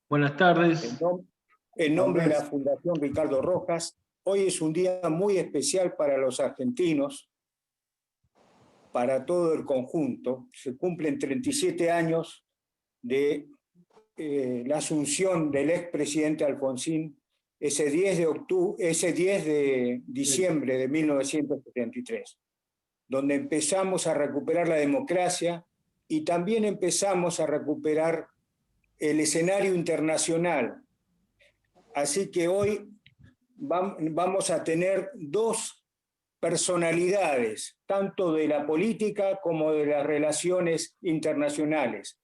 Buenas tardes. En nombre de la Fundación Ricardo Rojas, hoy es un día muy especial para los argentinos, para todo el conjunto. Se cumplen 37 años de la asunción del expresidente Alfonsín, ese 10 de diciembre de 1973, donde empezamos a recuperar la democracia y también empezamos a recuperar el escenario internacional. Así que hoy vamos a tener dos personalidades, tanto de la política como de las relaciones internacionales,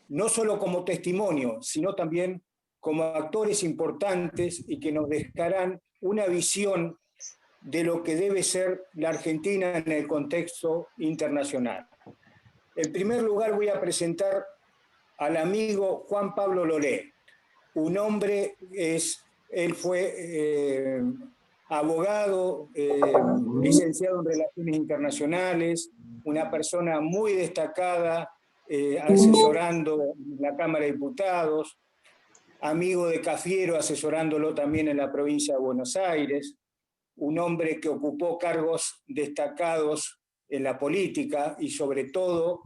no solo como testimonio, sino también como actores importantes y que nos dejarán una visión de lo que debe ser la Argentina en el contexto internacional. En primer lugar voy a presentar al amigo Juan Pablo Loré, un hombre, él fue abogado, licenciado en Relaciones Internacionales, una persona muy destacada, asesorando en la Cámara de Diputados, amigo de Cafiero, asesorándolo también en la provincia de Buenos Aires, un hombre que ocupó cargos destacados en la política y sobre todo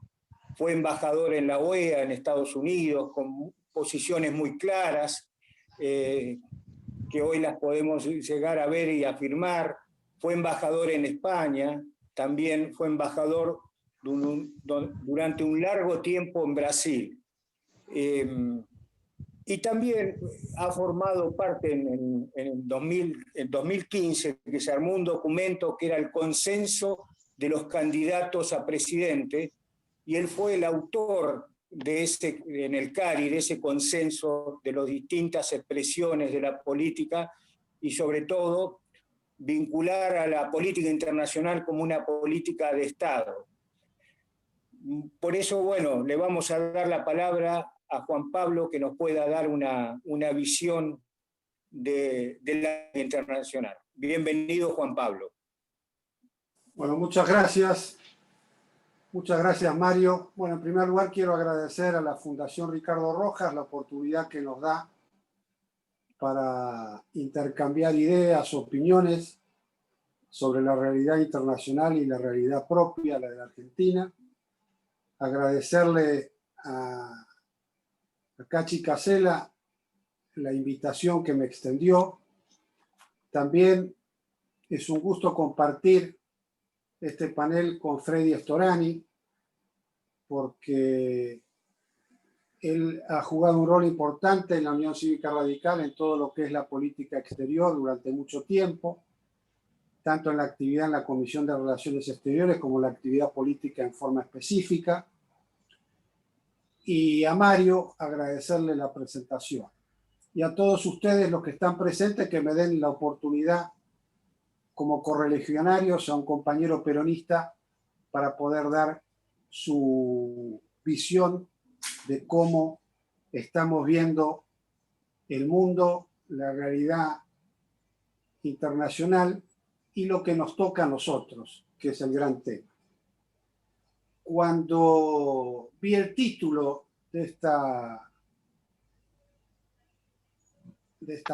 fue embajador en la OEA en Estados Unidos, con posiciones muy claras, que hoy las podemos llegar a ver y afirmar. Fue embajador en España, también fue embajador durante un largo tiempo en Brasil. Y también ha formado parte en 2015, que se armó un documento que era el consenso de los candidatos a presidente, y él fue el autor de en el CARI, de ese consenso de las distintas expresiones de la política y sobre todo vincular a la política internacional como una política de Estado. Por eso, bueno, le vamos a dar la palabra a Juan Pablo, que nos pueda dar una visión de la internacional. Bienvenido, Juan Pablo. Bueno, muchas gracias. Muchas gracias, Mario. Bueno, en primer lugar quiero agradecer a la Fundación Ricardo Rojas la oportunidad que nos da para intercambiar ideas, opiniones sobre la realidad internacional y la realidad propia, la de la Argentina. Agradecerle a Cachi Casella la invitación que me extendió. También es un gusto compartir este panel con Freddy Storani, porque él ha jugado un rol importante en la Unión Cívica Radical en todo lo que es la política exterior durante mucho tiempo, tanto en la actividad en la Comisión de Relaciones Exteriores como en la actividad política en forma específica. Y a Mario agradecerle la presentación. Y a todos ustedes los que están presentes que me den la oportunidad como correligionarios a un compañero peronista para poder dar su visión de cómo estamos viendo el mundo, la realidad internacional y lo que nos toca a nosotros, que es el gran tema. Cuando vi el título de esta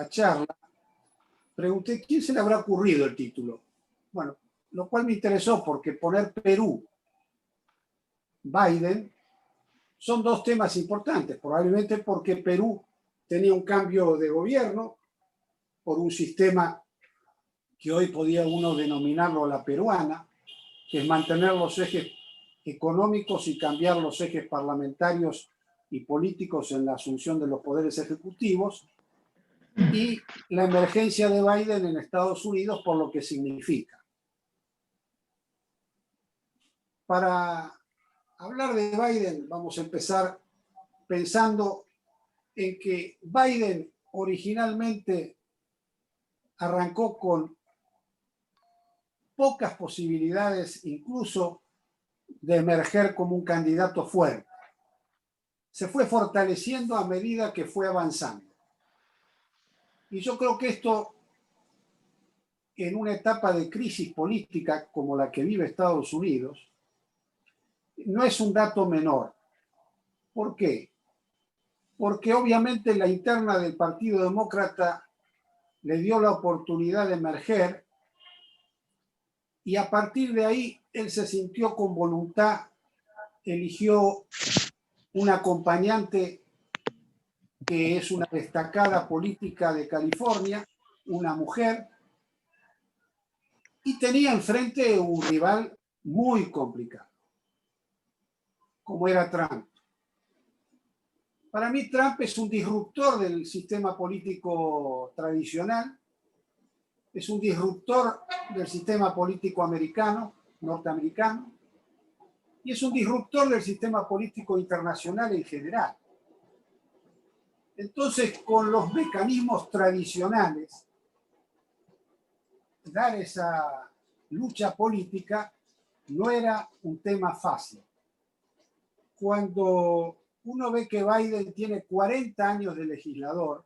charla, pregunté quién se le habrá ocurrido el título. Bueno, lo cual me interesó porque poner Perú, Biden, son dos temas importantes, probablemente porque Perú tenía un cambio de gobierno por un sistema que hoy podía uno denominarlo la peruana, que es mantener los ejes económicos y cambiar los ejes parlamentarios y políticos en la asunción de los poderes ejecutivos, y la emergencia de Biden en Estados Unidos por lo que significa. Para hablar de Biden, vamos a empezar pensando en que Biden originalmente arrancó con pocas posibilidades incluso de emerger como un candidato fuerte. Se fue fortaleciendo a medida que fue avanzando. Y yo creo que esto, en una etapa de crisis política como la que vive Estados Unidos, no es un dato menor. ¿Por qué? porque obviamente la interna del Partido Demócrata le dio la oportunidad de emerger y a partir de ahí él se sintió con voluntad, eligió un acompañante que es una destacada política de California, una mujer, y tenía enfrente un rival muy complicado, como era Trump. Para mí Trump es un disruptor del sistema político tradicional, es un disruptor del sistema político americano, norteamericano, y es un disruptor del sistema político internacional en general. Entonces, con los mecanismos tradicionales, dar esa lucha política no era un tema fácil. Cuando uno ve que Biden tiene 40 años de legislador,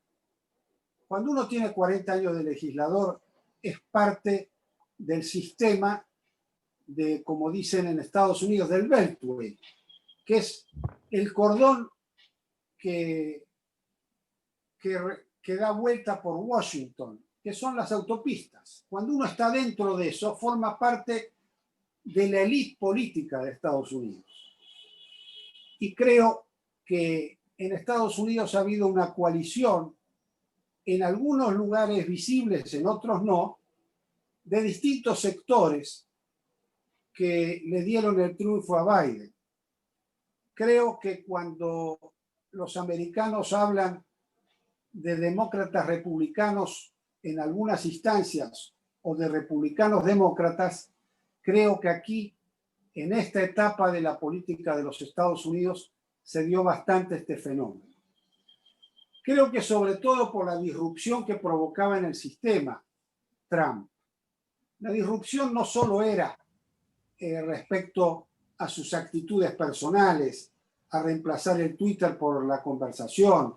cuando uno tiene 40 años de legislador, es parte del sistema de, como dicen en Estados Unidos, del Beltway, que es el cordón que da vuelta por Washington, que son las autopistas. Cuando uno está dentro de eso, forma parte de la élite política de Estados Unidos. Y creo que en Estados Unidos ha habido una coalición, en algunos lugares visibles, en otros no, de distintos sectores que le dieron el triunfo a Biden. Creo que cuando los americanos hablan de demócratas republicanos en algunas instancias o de republicanos demócratas, creo que aquí, en esta etapa de la política de los Estados Unidos, se dio bastante este fenómeno. Creo que sobre todo por la disrupción que provocaba en el sistema Trump. La disrupción no solo era respecto a sus actitudes personales, a reemplazar el Twitter por la conversación,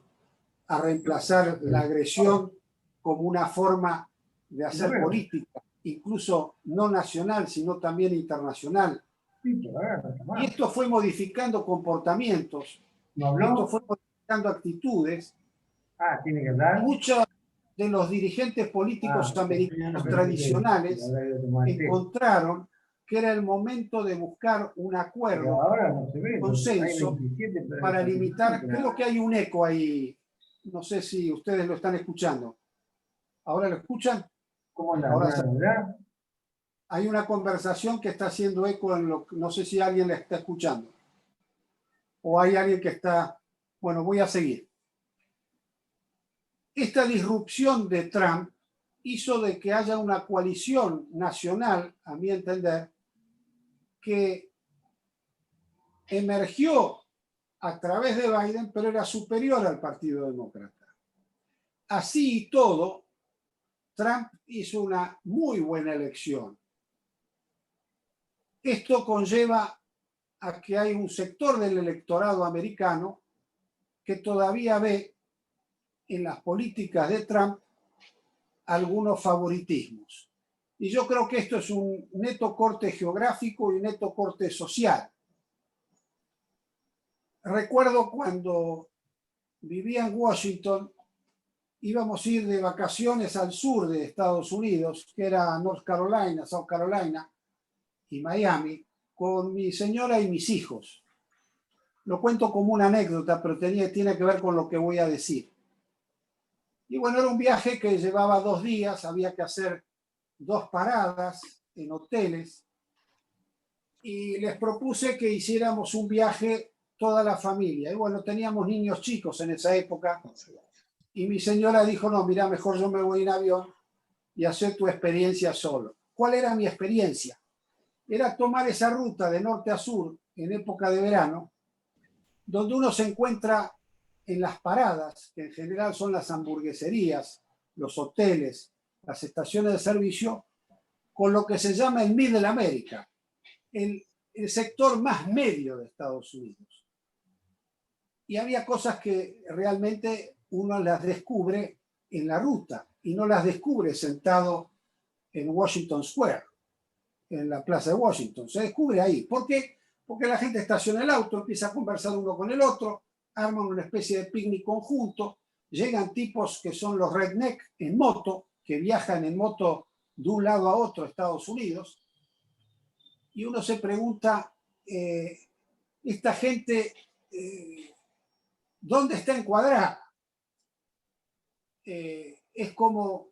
a reemplazar la agresión como una forma de hacer política, incluso no nacional, sino también internacional. Y esto fue modificando comportamientos, esto fue modificando actitudes. Muchos de los dirigentes políticos americanos tradicionales encontraron que era el momento de buscar un acuerdo, un consenso para limitar. Creo que hay un eco ahí. No sé si ustedes lo están escuchando. ¿Ahora lo escuchan? Ahora hay una conversación que está haciendo eco en lo que no sé si alguien la está escuchando. O hay alguien que está... Bueno, voy a seguir. Esta disrupción de Trump hizo de que haya una coalición nacional, a mi entender, que emergió a través de Biden, pero era superior al Partido Demócrata. Así y todo, Trump hizo una muy buena elección. Esto conlleva a que hay un sector del electorado americano que todavía ve en las políticas de Trump algunos favoritismos. Y yo creo que esto es un neto corte geográfico y un neto corte social. Recuerdo cuando vivía en Washington, íbamos a ir de vacaciones al sur de Estados Unidos, que era North Carolina, South Carolina y Miami, con mi señora y mis hijos. Lo cuento como una anécdota, pero tiene que ver con lo que voy a decir. Y bueno, era un viaje que llevaba 2 días, había que hacer 2 paradas en hoteles y les propuse que hiciéramos un viaje toda la familia. Y bueno, teníamos niños chicos en esa época y mi señora dijo, no, mira, mejor yo me voy en avión y hacer tu experiencia solo. ¿Cuál era mi experiencia? Era tomar esa ruta de norte a sur en época de verano, donde uno se encuentra en las paradas, que en general son las hamburgueserías, los hoteles, las estaciones de servicio, con lo que se llama el Middle America, el sector más medio de Estados Unidos. Y había cosas que realmente uno las descubre en la ruta y no las descubre sentado en Washington Square, en la Plaza de Washington. Se descubre ahí. ¿Por qué? Porque la gente estaciona el auto, empieza a conversar uno con el otro, arman una especie de picnic conjunto, llegan tipos que son los redneck en moto, que viajan en moto de un lado a otro a Estados Unidos, y uno se pregunta, esta gente, ¿dónde está encuadrada? Es como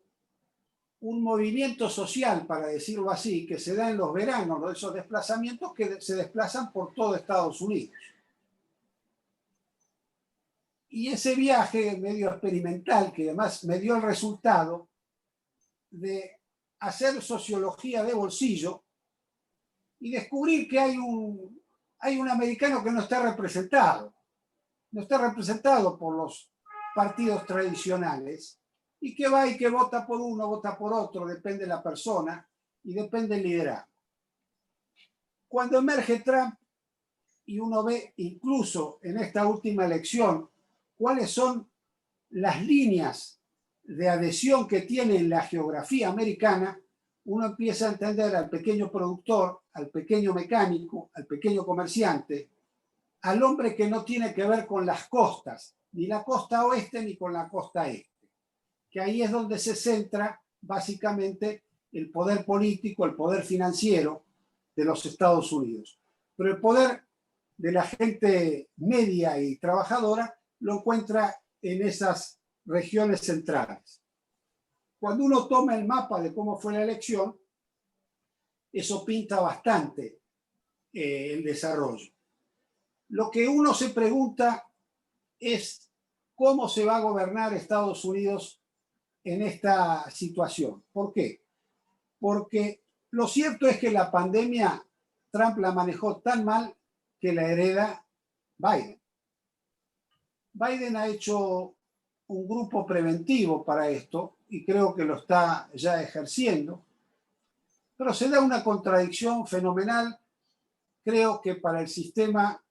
un movimiento social, para decirlo así, que se da en los veranos, esos desplazamientos que se desplazan por todo Estados Unidos. Y ese viaje medio experimental, que además me dio el resultado de hacer sociología de bolsillo y descubrir que hay un americano que no está representado por los partidos tradicionales, y que va y que vota por uno, vota por otro, depende de la persona y depende del liderazgo. Cuando emerge Trump y uno ve incluso en esta última elección cuáles son las líneas de adhesión que tiene en la geografía americana, uno empieza a entender al pequeño productor, al pequeño mecánico, al pequeño comerciante, al hombre que no tiene que ver con las costas, ni la costa oeste ni con la costa este, que ahí es donde se centra básicamente el poder político, el poder financiero de los Estados Unidos. Pero el poder de la gente media y trabajadora lo encuentra en esas regiones centrales. Cuando uno toma el mapa de cómo fue la elección, eso pinta bastante el desarrollo. Lo que uno se pregunta es cómo se va a gobernar Estados Unidos en esta situación. ¿Por qué? Porque lo cierto es que la pandemia Trump la manejó tan mal que la hereda Biden. Biden ha hecho un grupo preventivo para esto y creo que lo está ya ejerciendo, pero se da una contradicción fenomenal, creo que para el sistema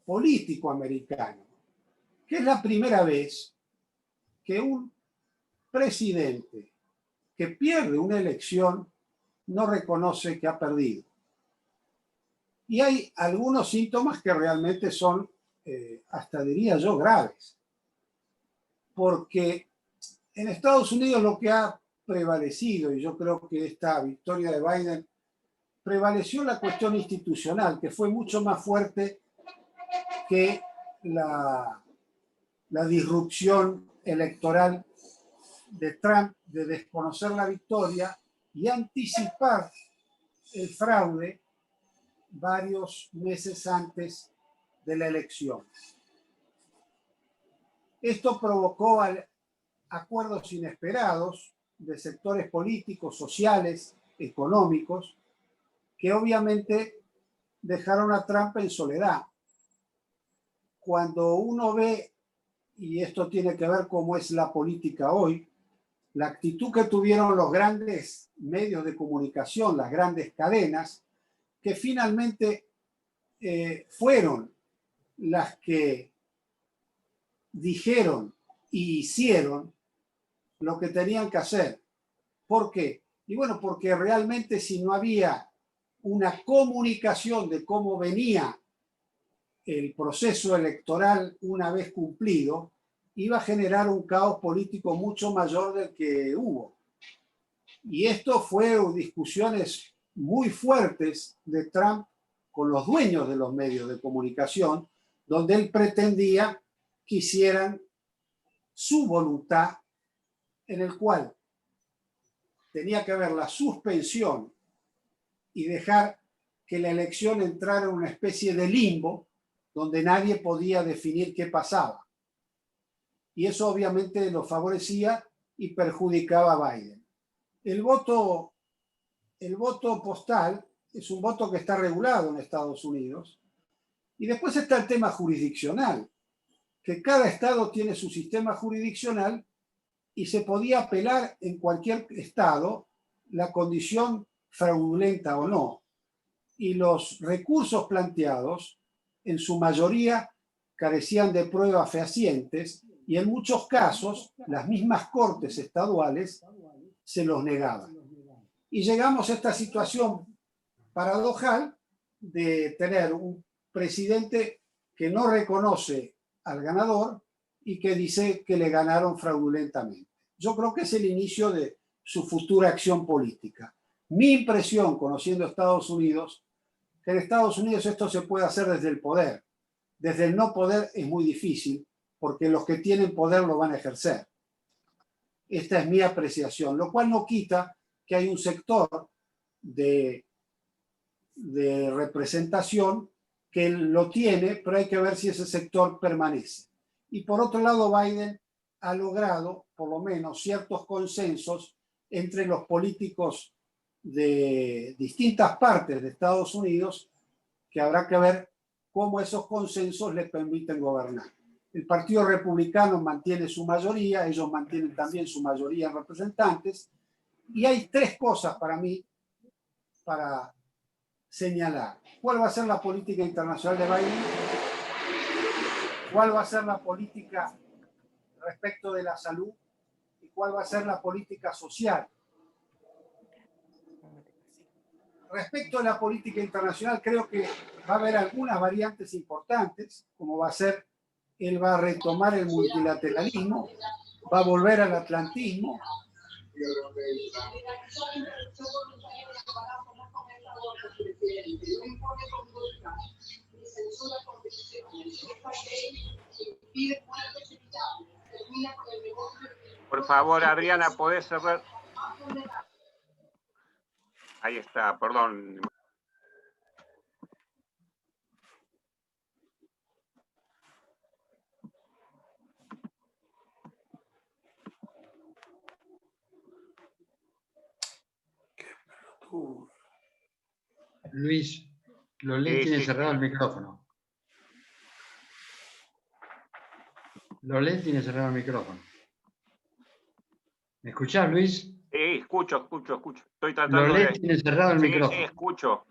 político americano, que es la primera vez que un presidente que pierde una elección no reconoce que ha perdido. Y hay algunos síntomas que realmente son, hasta diría yo, graves. Porque en Estados Unidos lo que ha prevalecido, y yo creo que esta victoria de Biden prevaleció la cuestión institucional, que fue mucho más fuerte que la disrupción electoral de Trump, de desconocer la victoria y anticipar el fraude varios meses antes de la elección. Esto provocó acuerdos inesperados de sectores políticos, sociales, económicos, que obviamente dejaron a Trump en soledad. Cuando uno ve, y esto tiene que ver cómo es la política hoy, la actitud que tuvieron los grandes medios de comunicación, las grandes cadenas, que finalmente fueron las que dijeron y hicieron lo que tenían que hacer. ¿Por qué? Y bueno, porque realmente si no había una comunicación de cómo venía el proceso electoral una vez cumplido, iba a generar un caos político mucho mayor del que hubo. Y esto fue discusiones muy fuertes de Trump con los dueños de los medios de comunicación, donde él pretendía que hicieran su voluntad, en el cual tenía que haber la suspensión y dejar que la elección entrara en una especie de limbo donde nadie podía definir qué pasaba. Y eso obviamente lo favorecía y perjudicaba a Biden. El voto postal es un voto que está regulado en Estados Unidos. Y después está el tema jurisdiccional, que cada estado tiene su sistema jurisdiccional y se podía apelar en cualquier estado la condición fraudulenta o no. Y los recursos planteados, en su mayoría, carecían de pruebas fehacientes y en muchos casos las mismas cortes estaduales se los negaban. Y llegamos a esta situación paradojal de tener un presidente que no reconoce al ganador y que dice que le ganaron fraudulentamente. Yo creo que es el inicio de su futura acción política. Mi impresión, conociendo Estados Unidos, que en Estados Unidos esto se puede hacer desde el poder. Desde el no poder es muy difícil, porque los que tienen poder lo van a ejercer. Esta es mi apreciación, lo cual no quita que hay un sector de representación que lo tiene, pero hay que ver si ese sector permanece. Y por otro lado, Biden ha logrado, por lo menos, ciertos consensos entre los políticos de distintas partes de Estados Unidos, que habrá que ver cómo esos consensos le permiten gobernar. El Partido Republicano mantiene su mayoría, ellos mantienen también su mayoría en representantes, y hay tres cosas para mí para señalar. ¿Cuál va a ser la política internacional de Biden? ¿Cuál va a ser la política respecto de la salud? ¿Y cuál va a ser la política social? Respecto a la política internacional, creo que va a haber algunas variantes importantes, como va a ser, él va a retomar el multilateralismo, va a volver al atlantismo. Por favor, Adriana, ¿podés cerrar? Ahí está, perdón. Luis, Lolet tiene cerrado el micrófono. Lolet tiene cerrado el micrófono. ¿Me escuchás, Luis? Sí, escucho. Estoy tratando Lolet tiene cerrado el micrófono. Sí, escucho.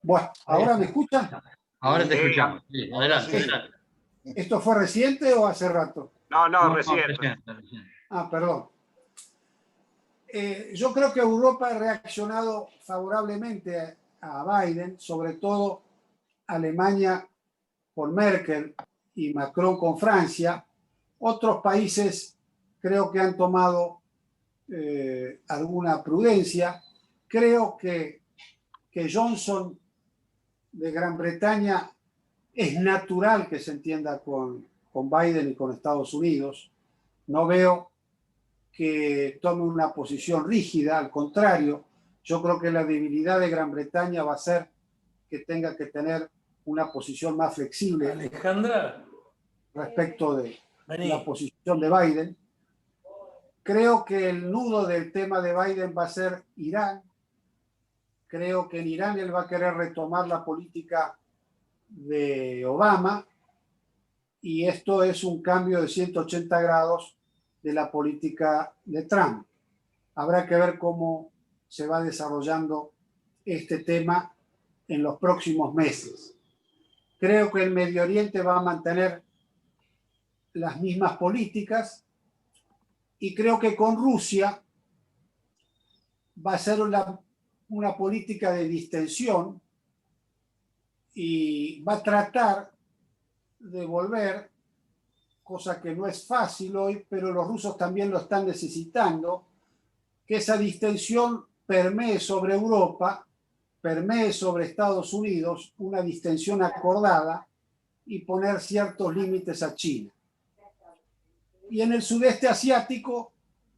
Bueno, ¿ahora me escuchan? Ahora te escuchamos. Sí, adelante. ¿Esto fue reciente o hace rato? No, recién. Ah, perdón. Yo creo que Europa ha reaccionado favorablemente a Biden, sobre todo Alemania con Merkel y Macron con Francia. Otros países creo que han tomado alguna prudencia. Creo que Johnson de Gran Bretaña es natural que se entienda con Biden y con Estados Unidos. No veo que tome una posición rígida, al contrario, yo creo que la debilidad de Gran Bretaña va a ser que tenga que tener una posición más flexible, Alejandra, respecto de la posición de Biden. Creo que el nudo del tema de Biden va a ser Irán. Creo que en Irán él va a querer retomar la política de Obama, y esto es un cambio de 180 grados de la política de Trump. Habrá que ver cómo se va desarrollando este tema en los próximos meses. Creo que el Medio Oriente va a mantener las mismas políticas, y creo que con Rusia va a ser una política de distensión, y va a tratar de volver, cosa que no es fácil hoy, pero los rusos también lo están necesitando, que esa distensión permee sobre Europa, permee sobre Estados Unidos, una distensión acordada, y poner ciertos límites a China. Y en el sudeste asiático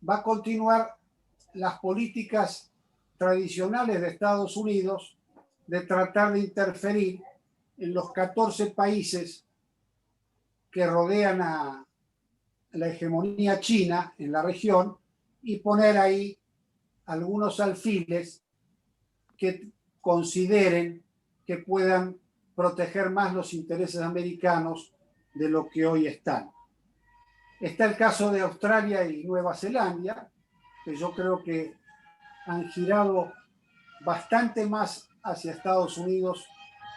va a continuar las políticas tradicionales de Estados Unidos de tratar de interferir en los 14 países que rodean a la hegemonía china en la región, y poner ahí algunos alfiles que consideren que puedan proteger más los intereses americanos de lo que hoy están. Está el caso de Australia y Nueva Zelanda, que yo creo que han girado bastante más hacia Estados Unidos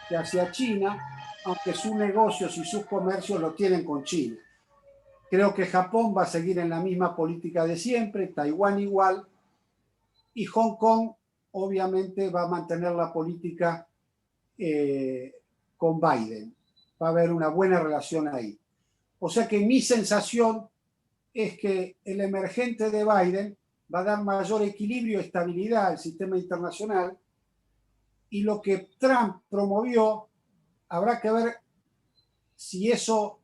que hacia China, aunque sus negocios y sus comercios lo tienen con China. Creo que Japón va a seguir en la misma política de siempre, Taiwán igual, y Hong Kong obviamente va a mantener la política con Biden. Va a haber una buena relación ahí. O sea que mi sensación es que el emergente de Biden va a dar mayor equilibrio y estabilidad al sistema internacional, y lo que Trump promovió, habrá que ver si eso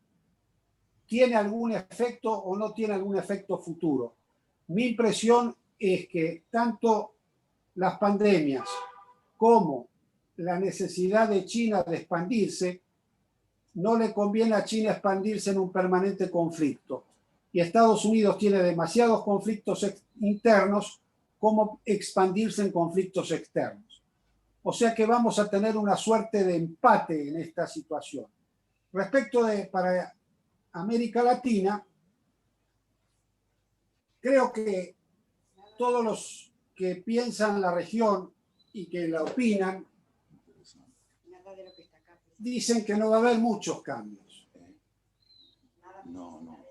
tiene algún efecto o no tiene algún efecto futuro. Mi impresión es que tanto las pandemias como la necesidad de China de expandirse, no le conviene a China expandirse en un permanente conflicto. Y Estados Unidos tiene demasiados conflictos internos como expandirse en conflictos externos. O sea que vamos a tener una suerte de empate en esta situación. Respecto de para América Latina, creo que todos los que piensan la región y que la opinan dicen que no va a haber muchos cambios.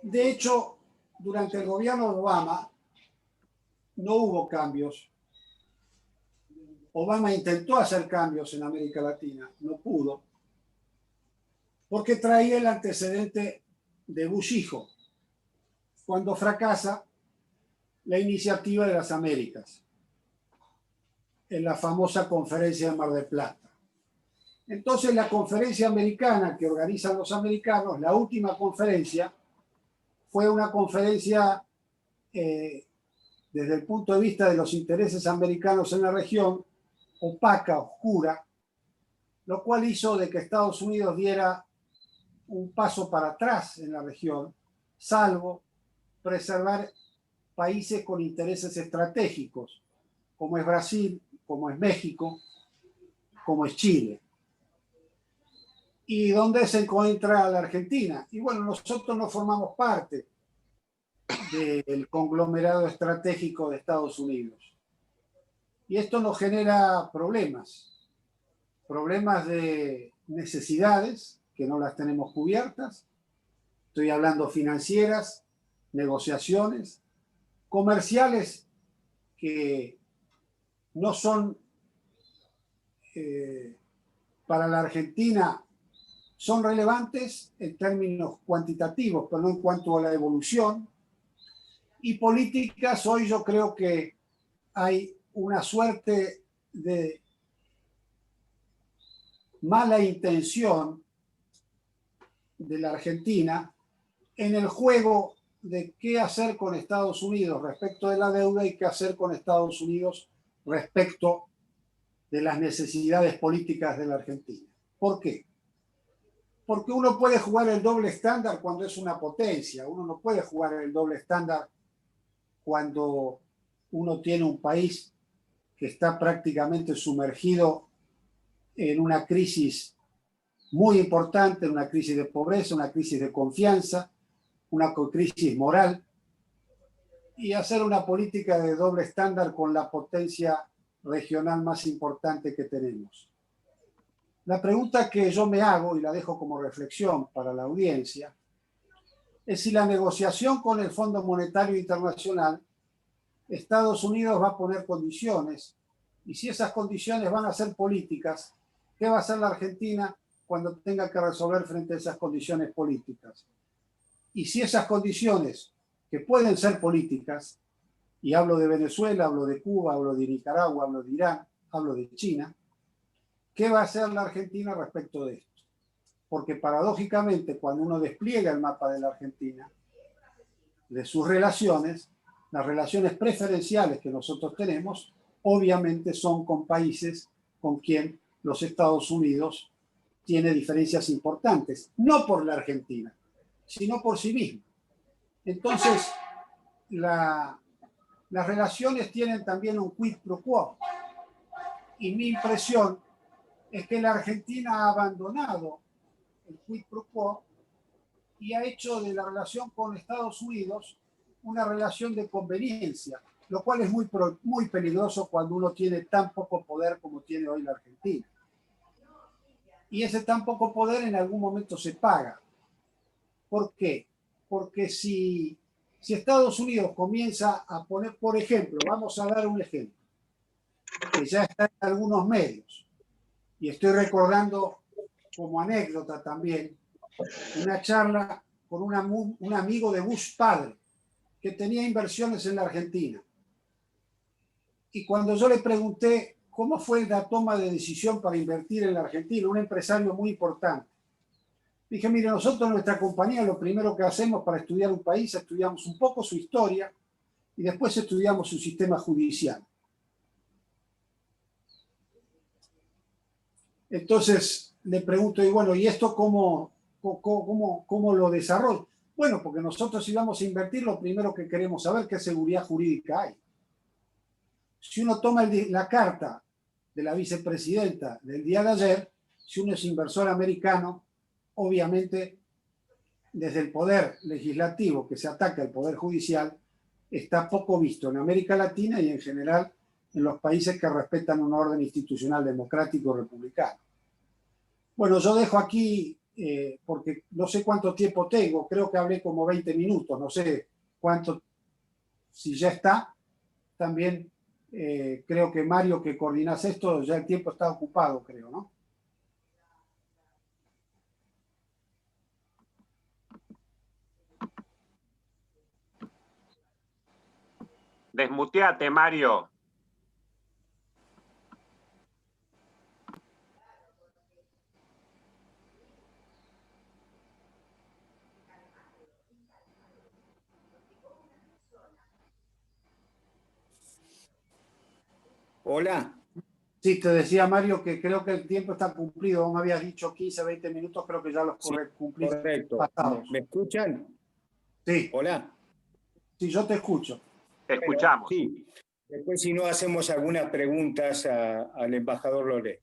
De hecho, durante el gobierno de Obama no hubo cambios. Obama intentó hacer cambios en América Latina, no pudo, porque traía el antecedente de Bush hijo, cuando fracasa la iniciativa de las Américas, en la famosa conferencia de Mar del Plata. Entonces la conferencia americana que organizan los americanos, la última conferencia, fue una conferencia desde el punto de vista de los intereses americanos en la región, opaca, oscura, lo cual hizo de que Estados Unidos diera un paso para atrás en la región, salvo preservar países con intereses estratégicos, como es Brasil, como es México, como es Chile. ¿Y dónde se encuentra la Argentina? Y bueno, nosotros no formamos parte del conglomerado estratégico de Estados Unidos. Y esto nos genera problemas de necesidades que no las tenemos cubiertas. Estoy hablando financieras, negociaciones, comerciales que no son para la Argentina, son relevantes en términos cuantitativos, pero no en cuanto a la evolución. Y políticas, hoy yo creo que hay una suerte de mala intención de la Argentina en el juego de qué hacer con Estados Unidos respecto de la deuda y qué hacer con Estados Unidos respecto de las necesidades políticas de la Argentina. ¿Por qué? Porque uno puede jugar el doble estándar cuando es una potencia, uno no puede jugar el doble estándar cuando uno tiene un país que está prácticamente sumergido en una crisis muy importante, una crisis de pobreza, una crisis de confianza, una crisis moral, y hacer una política de doble estándar con la potencia regional más importante que tenemos. La pregunta que yo me hago, y la dejo como reflexión para la audiencia, es si la negociación con el Fondo Monetario Internacional, Estados Unidos va a poner condiciones, y si esas condiciones van a ser políticas, ¿qué va a hacer la Argentina cuando tenga que resolver frente a esas condiciones políticas? Y si esas condiciones, que pueden ser políticas, y hablo de Venezuela, hablo de Cuba, hablo de Nicaragua, hablo de Irán, hablo de China, ¿qué va a hacer la Argentina respecto de esto? Porque paradójicamente, cuando uno despliega el mapa de la Argentina, de sus relaciones, las relaciones preferenciales que nosotros tenemos, obviamente son con países con quien los Estados Unidos tiene diferencias importantes, no por la Argentina, sino por sí mismo. Entonces, las relaciones tienen también un quid pro quo. Y mi impresión es que la Argentina ha abandonado el quid pro quo y ha hecho de la relación con Estados Unidos una relación de conveniencia, lo cual es muy peligroso cuando uno tiene tan poco poder como tiene hoy la Argentina. Y ese tan poco poder en algún momento se paga. ¿Por qué? Porque si Estados Unidos comienza a poner, por ejemplo, vamos a dar un ejemplo, que ya está en algunos medios. Y estoy recordando como anécdota también una charla con un amigo de Bush padre que tenía inversiones en la Argentina. Y cuando yo le pregunté cómo fue la toma de decisión para invertir en la Argentina, un empresario muy importante, dije, mire, nosotros en nuestra compañía lo primero que hacemos para estudiar un país, estudiamos un poco su historia y después estudiamos su sistema judicial. Entonces le pregunto, y bueno, ¿y esto cómo lo desarrollo? Bueno, porque nosotros si vamos a invertir, lo primero que queremos saber qué seguridad jurídica hay. Si uno toma la carta de la vicepresidenta del día de ayer, si uno es inversor americano, obviamente desde el poder legislativo que se ataca al poder judicial, está poco visto en América Latina y en general en los países que respetan un orden institucional democrático republicano. Bueno, yo dejo aquí, porque no sé cuánto tiempo tengo, creo que hablé como 20 minutos, no sé cuánto, si ya está, también creo que Mario, que coordinas esto, ya el tiempo está ocupado, creo, ¿no? Desmuteate, Mario. Hola. Sí, te decía Mario que creo que el tiempo está cumplido. Vos me habías dicho 15, 20 minutos, creo que ya los Sí, cumpliste correcto. pasados. ¿Me escuchan? Sí, Hola. sí, yo te escucho. Te escuchamos. Sí. Después, si no, hacemos algunas preguntas al embajador Lolé.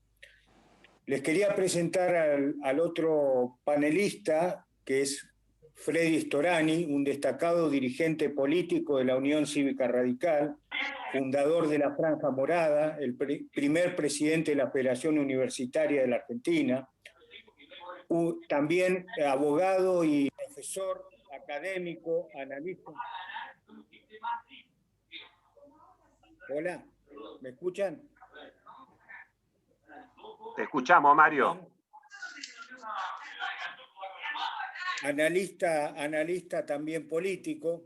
Les quería presentar al otro panelista, que es Freddy Storani, un destacado dirigente político de la Unión Cívica Radical, fundador de la Franja Morada, el primer presidente de la Federación Universitaria de la Argentina, también abogado y profesor académico, analista. Hola, ¿me escuchan? Te escuchamos, Mario. Analista también político.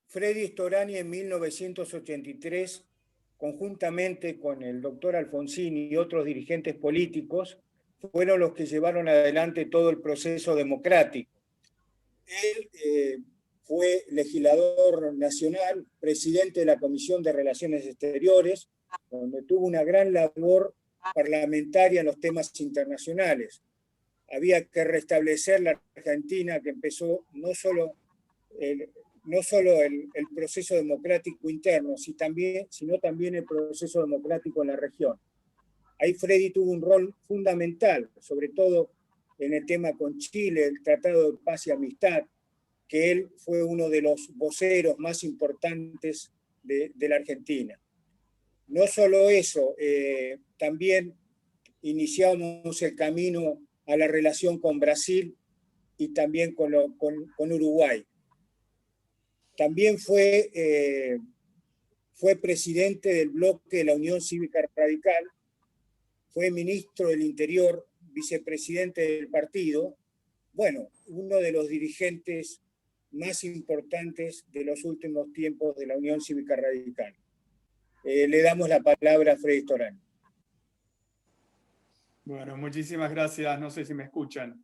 Freddy Storani en 1983, conjuntamente con el doctor Alfonsín y otros dirigentes políticos, fueron los que llevaron adelante todo el proceso democrático. Él fue legislador nacional, presidente de la Comisión de Relaciones Exteriores, donde tuvo una gran labor parlamentaria en los temas internacionales. Había que restablecer la Argentina, que empezó no solo el proceso democrático interno, sino también el proceso democrático en la región. Ahí Freddy tuvo un rol fundamental, sobre todo en el tema con Chile, el Tratado de Paz y Amistad, que él fue uno de los voceros más importantes de la Argentina. No solo eso, también iniciamos el camino a la relación con Brasil y también con Uruguay. También fue presidente del bloque de la Unión Cívica Radical, fue ministro del Interior, vicepresidente del partido, bueno, uno de los dirigentes más importantes de los últimos tiempos de la Unión Cívica Radical. Le damos la palabra a Freddy Storani. Bueno, muchísimas gracias. No sé si me escuchan.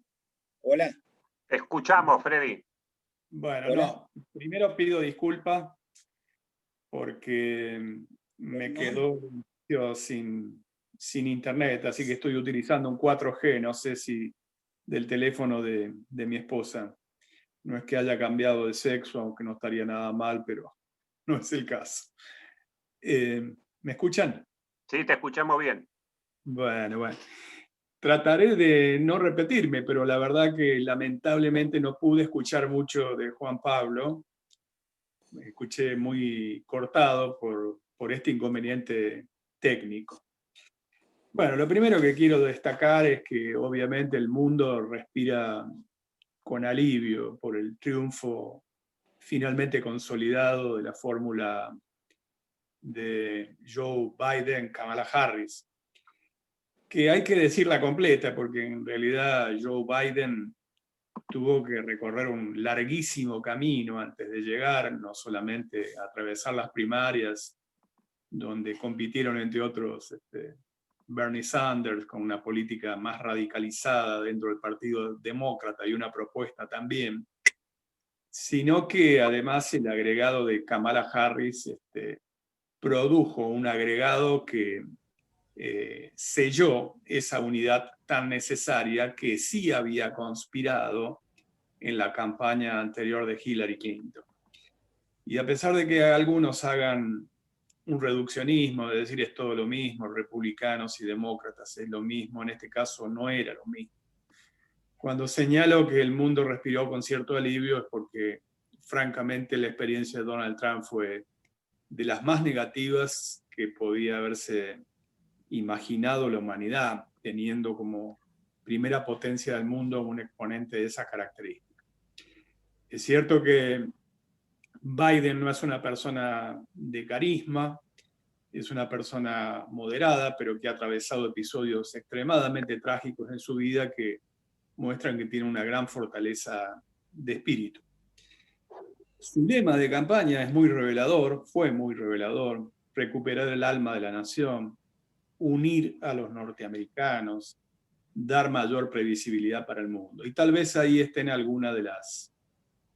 Hola. Te escuchamos, Freddy. Bueno, Hola. no. Primero pido disculpas porque me quedó sin internet, así que estoy utilizando un 4G, no sé si del teléfono de mi esposa. No es que haya cambiado de sexo, aunque no estaría nada mal, pero no es el caso. ¿Me escuchan? Sí, te escuchamos bien. Bueno. Trataré de no repetirme, pero la verdad que lamentablemente no pude escuchar mucho de Juan Pablo. Me escuché muy cortado por este inconveniente técnico. Bueno, lo primero que quiero destacar es que obviamente el mundo respira con alivio por el triunfo finalmente consolidado de la fórmula de Joe Biden, Kamala Harris, que hay que decirla completa, porque en realidad Joe Biden tuvo que recorrer un larguísimo camino antes de llegar, no solamente a atravesar las primarias, donde compitieron entre otros Bernie Sanders con una política más radicalizada dentro del Partido Demócrata y una propuesta también, sino que además el agregado de Kamala Harris produjo un agregado que selló esa unidad tan necesaria que sí había conspirado en la campaña anterior de Hillary Clinton. Y a pesar de que algunos hagan un reduccionismo, de decir es todo lo mismo, republicanos y demócratas es lo mismo, en este caso no era lo mismo. Cuando señalo que el mundo respiró con cierto alivio es porque, francamente, la experiencia de Donald Trump fue de las más negativas que podía haberse imaginado la humanidad, teniendo como primera potencia del mundo un exponente de esa característica. Es cierto que Biden no es una persona de carisma, es una persona moderada, pero que ha atravesado episodios extremadamente trágicos en su vida que muestran que tiene una gran fortaleza de espíritu. Su lema de campaña es muy revelador, fue muy revelador: recuperar el alma de la nación, unir a los norteamericanos, dar mayor previsibilidad para el mundo. Y tal vez ahí estén algunas de las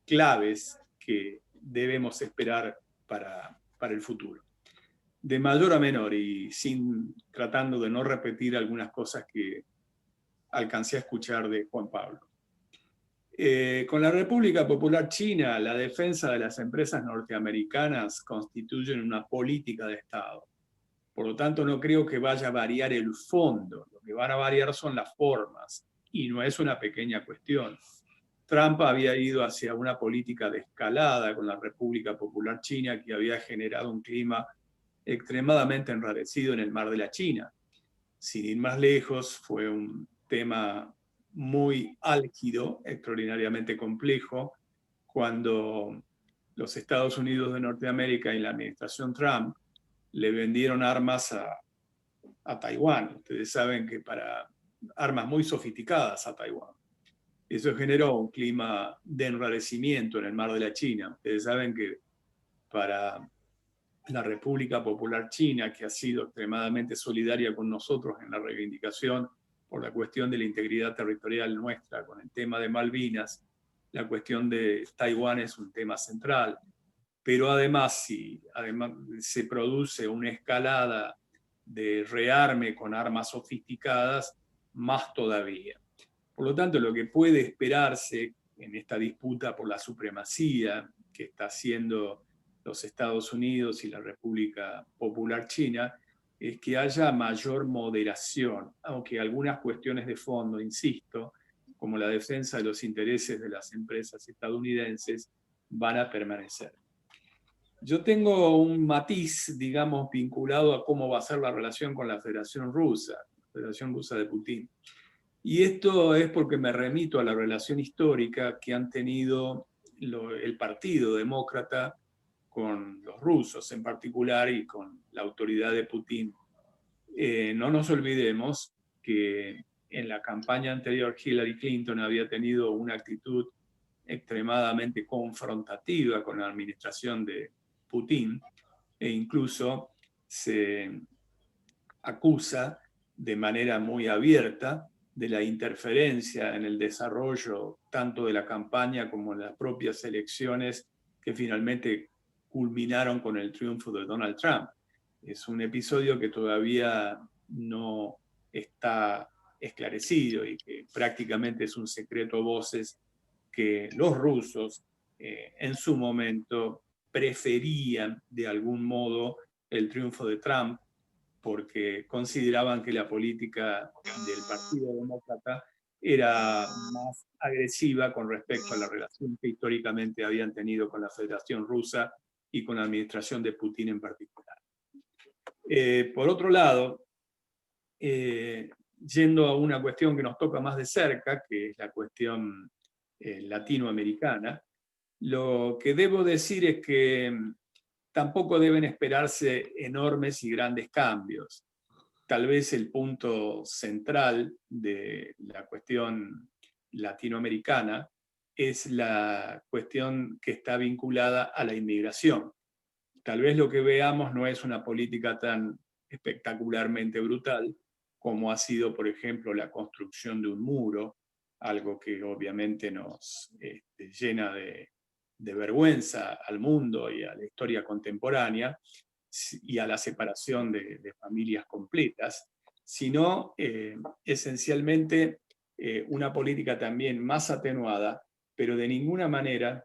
claves que debemos esperar para el futuro. De mayor a menor, y tratando de no repetir algunas cosas que alcancé a escuchar de Juan Pablo. Con la República Popular China, la defensa de las empresas norteamericanas constituyen una política de Estado. Por lo tanto, no creo que vaya a variar el fondo. Lo que van a variar son las formas, y no es una pequeña cuestión. Trump había ido hacia una política de escalada con la República Popular China que había generado un clima extremadamente enrarecido en el Mar de la China. Sin ir más lejos, fue un tema muy álgido, extraordinariamente complejo, cuando los Estados Unidos de Norteamérica y la administración Trump le vendieron armas a Taiwán. Ustedes saben que para armas muy sofisticadas a Taiwán. Eso generó un clima de enrarecimiento en el Mar de la China. Ustedes saben que para la República Popular China, que ha sido extremadamente solidaria con nosotros en la reivindicación por la cuestión de la integridad territorial nuestra con el tema de Malvinas, la cuestión de Taiwán es un tema central. Pero además, si se produce una escalada de rearme con armas sofisticadas, más todavía. Por lo tanto, lo que puede esperarse en esta disputa por la supremacía que está haciendo los Estados Unidos y la República Popular China es que haya mayor moderación, aunque algunas cuestiones de fondo, insisto, como la defensa de los intereses de las empresas estadounidenses, van a permanecer. Yo tengo un matiz, digamos, vinculado a cómo va a ser la relación con la Federación Rusa de Putin. Y esto es porque me remito a la relación histórica que han tenido el Partido Demócrata con los rusos en particular y con la autoridad de Putin. No nos olvidemos que en la campaña anterior Hillary Clinton había tenido una actitud extremadamente confrontativa con la administración de Putin, e incluso se acusa de manera muy abierta de la interferencia en el desarrollo tanto de la campaña como en las propias elecciones que finalmente culminaron con el triunfo de Donald Trump. Es un episodio que todavía no está esclarecido y que prácticamente es un secreto a voces que los rusos en su momento preferían de algún modo el triunfo de Trump porque consideraban que la política del Partido Demócrata era más agresiva con respecto a la relación que históricamente habían tenido con la Federación Rusa y con la administración de Putin en particular. Por otro lado, yendo a una cuestión que nos toca más de cerca, que es la cuestión latinoamericana, lo que debo decir es que tampoco deben esperarse enormes y grandes cambios. Tal vez el punto central de la cuestión latinoamericana es la cuestión que está vinculada a la inmigración. Tal vez lo que veamos no es una política tan espectacularmente brutal como ha sido, por ejemplo, la construcción de un muro, algo que obviamente nos llena de vergüenza al mundo y a la historia contemporánea, y a la separación de familias completas, sino esencialmente una política también más atenuada, pero de ninguna manera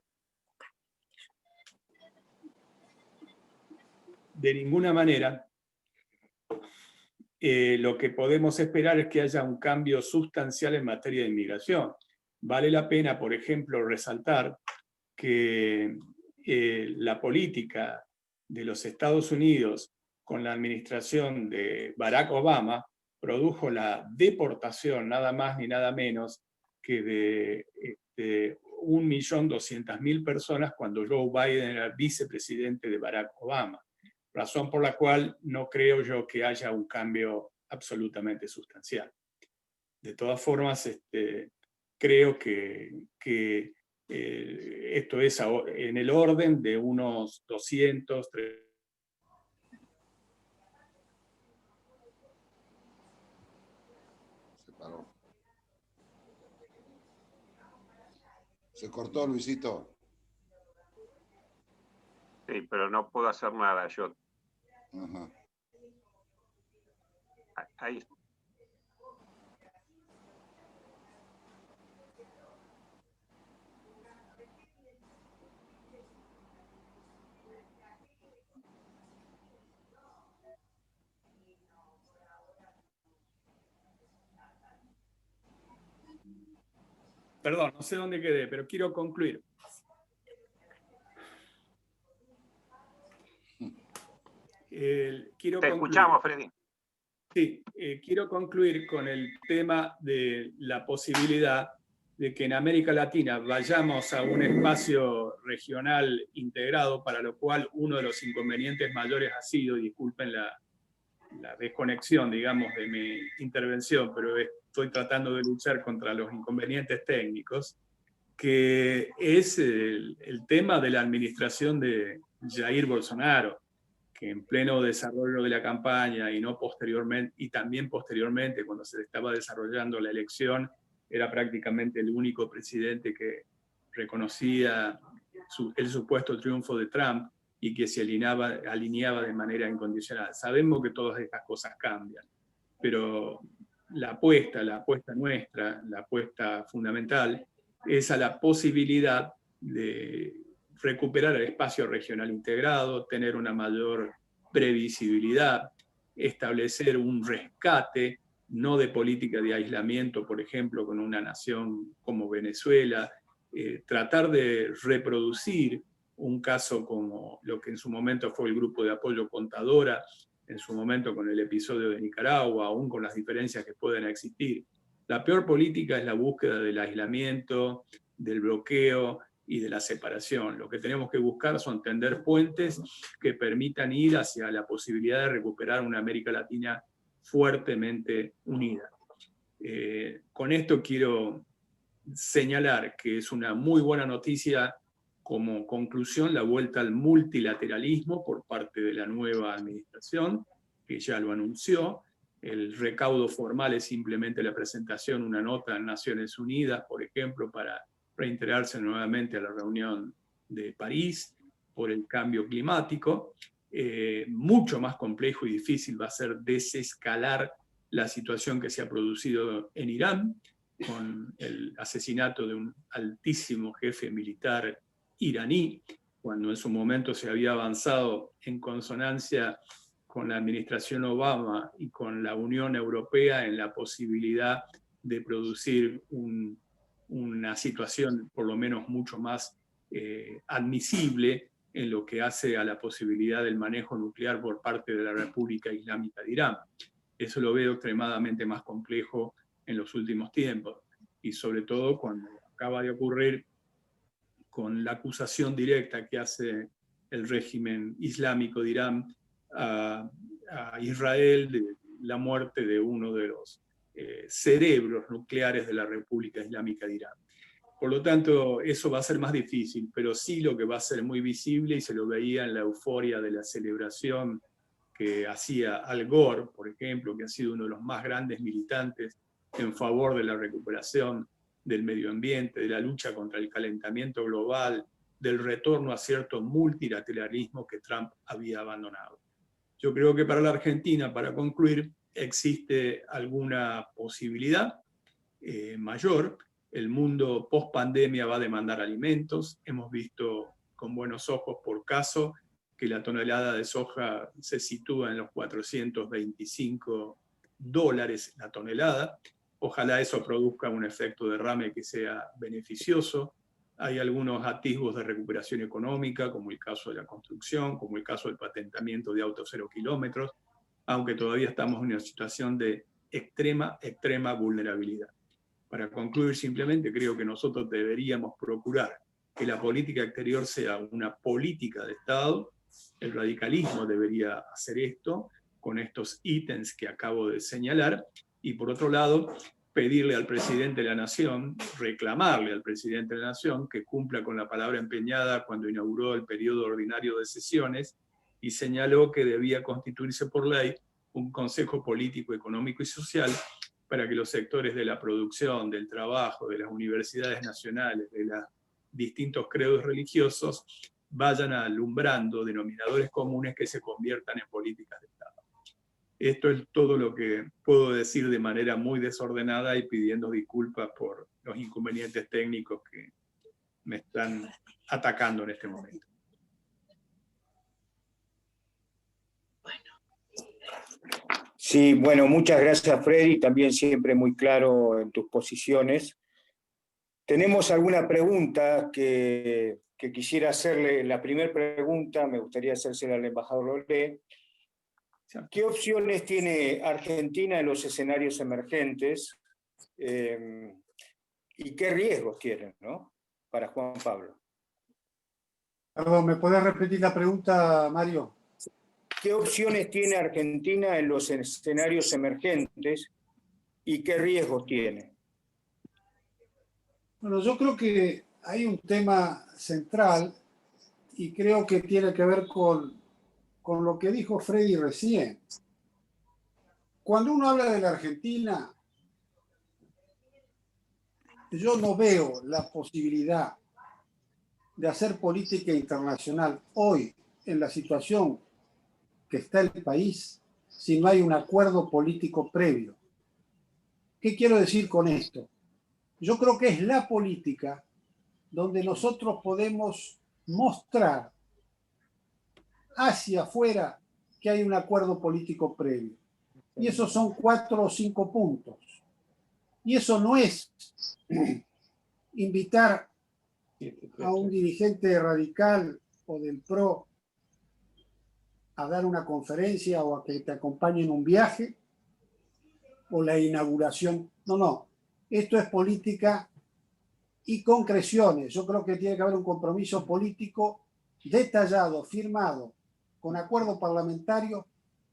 lo que podemos esperar es que haya un cambio sustancial en materia de inmigración. Vale la pena, por ejemplo, resaltar que la política de los Estados Unidos con la administración de Barack Obama produjo la deportación, nada más ni nada menos, que de 1.200.000 personas cuando Joe Biden era vicepresidente de Barack Obama. Razón por la cual no creo yo que haya un cambio absolutamente sustancial. De todas formas, creo que esto es en el orden de unos 200, 300. Se paró. Se cortó, Luisito. Sí, pero no puedo hacer nada yo. Ajá. Ahí. Perdón, no sé dónde quedé, pero quiero concluir. Te escuchamos, Freddy. Sí, quiero concluir con el tema de la posibilidad de que en América Latina vayamos a un espacio regional integrado, para lo cual uno de los inconvenientes mayores ha sido, y disculpen la desconexión, digamos, de mi intervención, pero estoy tratando de luchar contra los inconvenientes técnicos, que es el tema de la administración de Jair Bolsonaro, que en pleno desarrollo de la campaña y no posteriormente, y también posteriormente, cuando se estaba desarrollando la elección, era prácticamente el único presidente que reconocía el supuesto triunfo de Trump y que se alineaba de manera incondicional. Sabemos que todas estas cosas cambian, pero la apuesta nuestra, la apuesta fundamental, es a la posibilidad de recuperar el espacio regional integrado, tener una mayor previsibilidad, establecer un rescate, no de política de aislamiento, por ejemplo, con una nación como Venezuela, tratar de reproducir un caso como lo que en su momento fue el grupo de apoyo Contadora, en su momento con el episodio de Nicaragua, aún con las diferencias que pueden existir. La peor política es la búsqueda del aislamiento, del bloqueo y de la separación. Lo que tenemos que buscar son tender puentes que permitan ir hacia la posibilidad de recuperar una América Latina fuertemente unida. Con esto quiero señalar que es una muy buena noticia como conclusión la vuelta al multilateralismo por parte de la nueva administración, que ya lo anunció. El recaudo formal es simplemente la presentación de una nota en Naciones Unidas, por ejemplo, para reintegrarse nuevamente a la reunión de París por el cambio climático. Mucho más complejo y difícil va a ser desescalar la situación que se ha producido en Irán, con el asesinato de un altísimo jefe militar iraní, cuando en su momento se había avanzado en consonancia con la administración Obama y con la Unión Europea en la posibilidad de producir una situación por lo menos mucho más admisible en lo que hace a la posibilidad del manejo nuclear por parte de la República Islámica de Irán. Eso lo veo extremadamente más complejo en los últimos tiempos, y sobre todo cuando acaba de ocurrir con la acusación directa que hace el régimen islámico de Irán a Israel de la muerte de uno de los cerebros nucleares de la República Islámica de Irán. Por lo tanto, eso va a ser más difícil, pero sí lo que va a ser muy visible, y se lo veía en la euforia de la celebración que hacía Al Gore, por ejemplo, que ha sido uno de los más grandes militantes en favor de la recuperación del medio ambiente, de la lucha contra el calentamiento global, del retorno a cierto multilateralismo que Trump había abandonado. Yo creo que para la Argentina, para concluir, existe alguna posibilidad mayor. El mundo post pandemia va a demandar alimentos. Hemos visto con buenos ojos por caso que la tonelada de soja se sitúa en los $425 la tonelada. Ojalá eso produzca un efecto derrame que sea beneficioso. Hay algunos atisbos de recuperación económica, como el caso de la construcción, como el caso del patentamiento de autos 0 kilómetros, aunque todavía estamos en una situación de extrema vulnerabilidad. Para concluir, simplemente creo que nosotros deberíamos procurar que la política exterior sea una política de Estado. El radicalismo debería hacer esto con estos ítems que acabo de señalar. Y por otro lado, pedirle al presidente de la Nación, reclamarle al presidente de la Nación que cumpla con la palabra empeñada cuando inauguró el periodo ordinario de sesiones y señaló que debía constituirse por ley un Consejo Político, Económico y Social para que los sectores de la producción, del trabajo, de las universidades nacionales, de los distintos credos religiosos, vayan alumbrando denominadores comunes que se conviertan en políticas de Estado. Esto es todo lo que puedo decir de manera muy desordenada y pidiendo disculpas por los inconvenientes técnicos que me están atacando en este momento. Sí, bueno, muchas gracias, Freddy, también siempre muy claro en tus posiciones. Tenemos alguna pregunta que quisiera hacerle. La primera pregunta me gustaría hacérsela al embajador Lolé. ¿Qué opciones tiene Argentina en los escenarios emergentes y qué riesgos tienen, ¿no? Para Juan Pablo. Perdón, ¿me podés repetir la pregunta, Mario? ¿Qué opciones tiene Argentina en los escenarios emergentes y qué riesgos tiene? Bueno, yo creo que hay un tema central y creo que tiene que ver con lo que dijo Freddy recién. Cuando uno habla de la Argentina, yo no veo la posibilidad de hacer política internacional hoy en la situación que está el país si no hay un acuerdo político previo. ¿Qué quiero decir con esto? Yo creo que es la política donde nosotros podemos mostrar hacia afuera que hay un acuerdo político previo. Y esos son 4 o 5 puntos. Y eso no es invitar a un dirigente radical o del PRO a dar una conferencia o a que te acompañe en un viaje o la inauguración. No, no. Esto es política y concreciones. Yo creo que tiene que haber un compromiso político detallado, firmado, con acuerdo parlamentario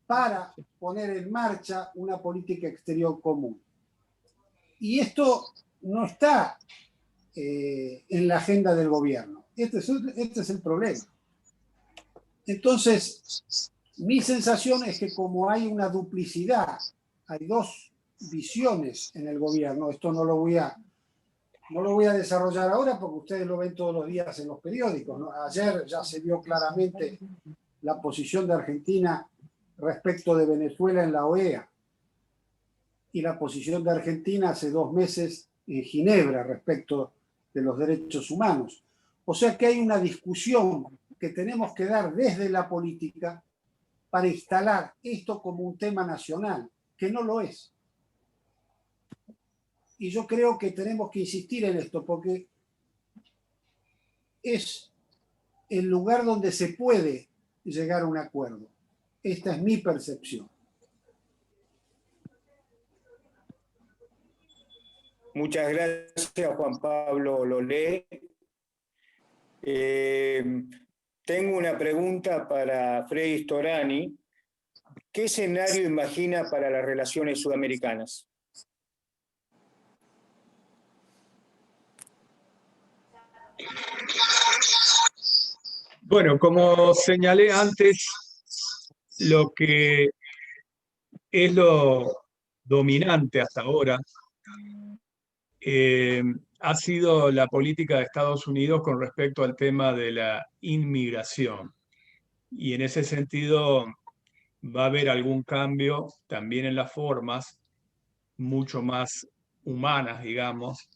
para poner en marcha una política exterior común. Y esto no está en la agenda del gobierno. Este es el problema. Entonces, mi sensación es que como hay una duplicidad, hay 2 visiones en el gobierno, esto no lo voy a desarrollar ahora porque ustedes lo ven todos los días en los periódicos, ¿no? Ayer ya se vio claramente la posición de Argentina respecto de Venezuela en la OEA y la posición de Argentina hace 2 meses en Ginebra respecto de los derechos humanos. O sea que hay una discusión que tenemos que dar desde la política para instalar esto como un tema nacional, que no lo es. Y yo creo que tenemos que insistir en esto porque es el lugar donde se puede llegar a un acuerdo. Esta es mi percepción. Muchas gracias, Juan Pablo Lolé. Tengo una pregunta para Freddy Storani. ¿Qué escenario imagina para las relaciones sudamericanas? Bueno, como señalé antes, lo que es lo dominante hasta ahora ha sido la política de Estados Unidos con respecto al tema de la inmigración. Y en ese sentido va a haber algún cambio también en las formas, mucho más humanas, digamos,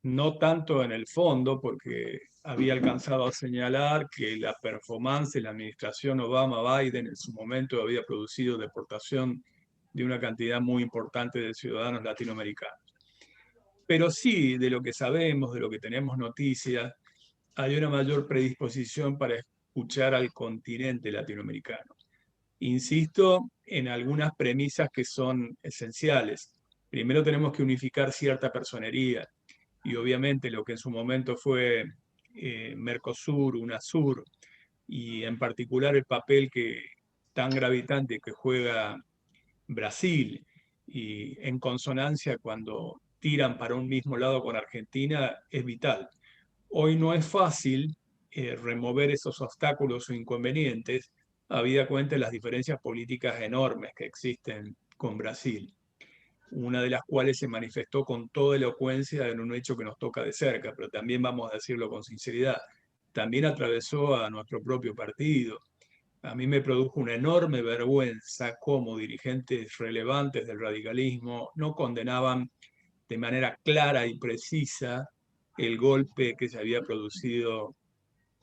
no tanto en el fondo, porque había alcanzado a señalar que la performance de la administración Obama-Biden en su momento había producido deportación de una cantidad muy importante de ciudadanos latinoamericanos. Pero sí, de lo que sabemos, de lo que tenemos noticias, hay una mayor predisposición para escuchar al continente latinoamericano. Insisto en algunas premisas que son esenciales. Primero tenemos que unificar cierta personería y obviamente lo que en su momento fue Mercosur, UNASUR y en particular el papel tan gravitante que juega Brasil y en consonancia cuando tiran para un mismo lado con Argentina es vital. Hoy no es fácil remover esos obstáculos o inconvenientes, habida cuenta de las diferencias políticas enormes que existen con Brasil, una de las cuales se manifestó con toda elocuencia en un hecho que nos toca de cerca, pero también vamos a decirlo con sinceridad, también atravesó a nuestro propio partido. A mí me produjo una enorme vergüenza cómo dirigentes relevantes del radicalismo no condenaban de manera clara y precisa el golpe que se había producido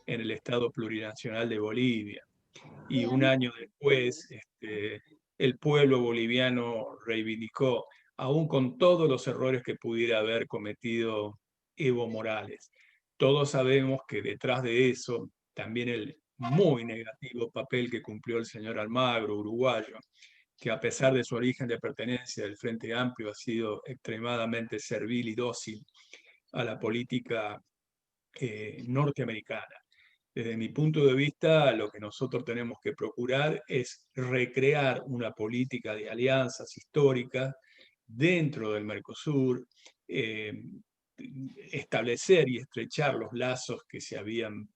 en el Estado plurinacional de Bolivia. Y un año después, el pueblo boliviano reivindicó, aún con todos los errores que pudiera haber cometido Evo Morales. Todos sabemos que detrás de eso, también el muy negativo papel que cumplió el señor Almagro, uruguayo, que a pesar de su origen de pertenencia del Frente Amplio ha sido extremadamente servil y dócil a la política norteamericana. Desde mi punto de vista, lo que nosotros tenemos que procurar es recrear una política de alianzas históricas dentro del Mercosur, establecer y estrechar los lazos que se habían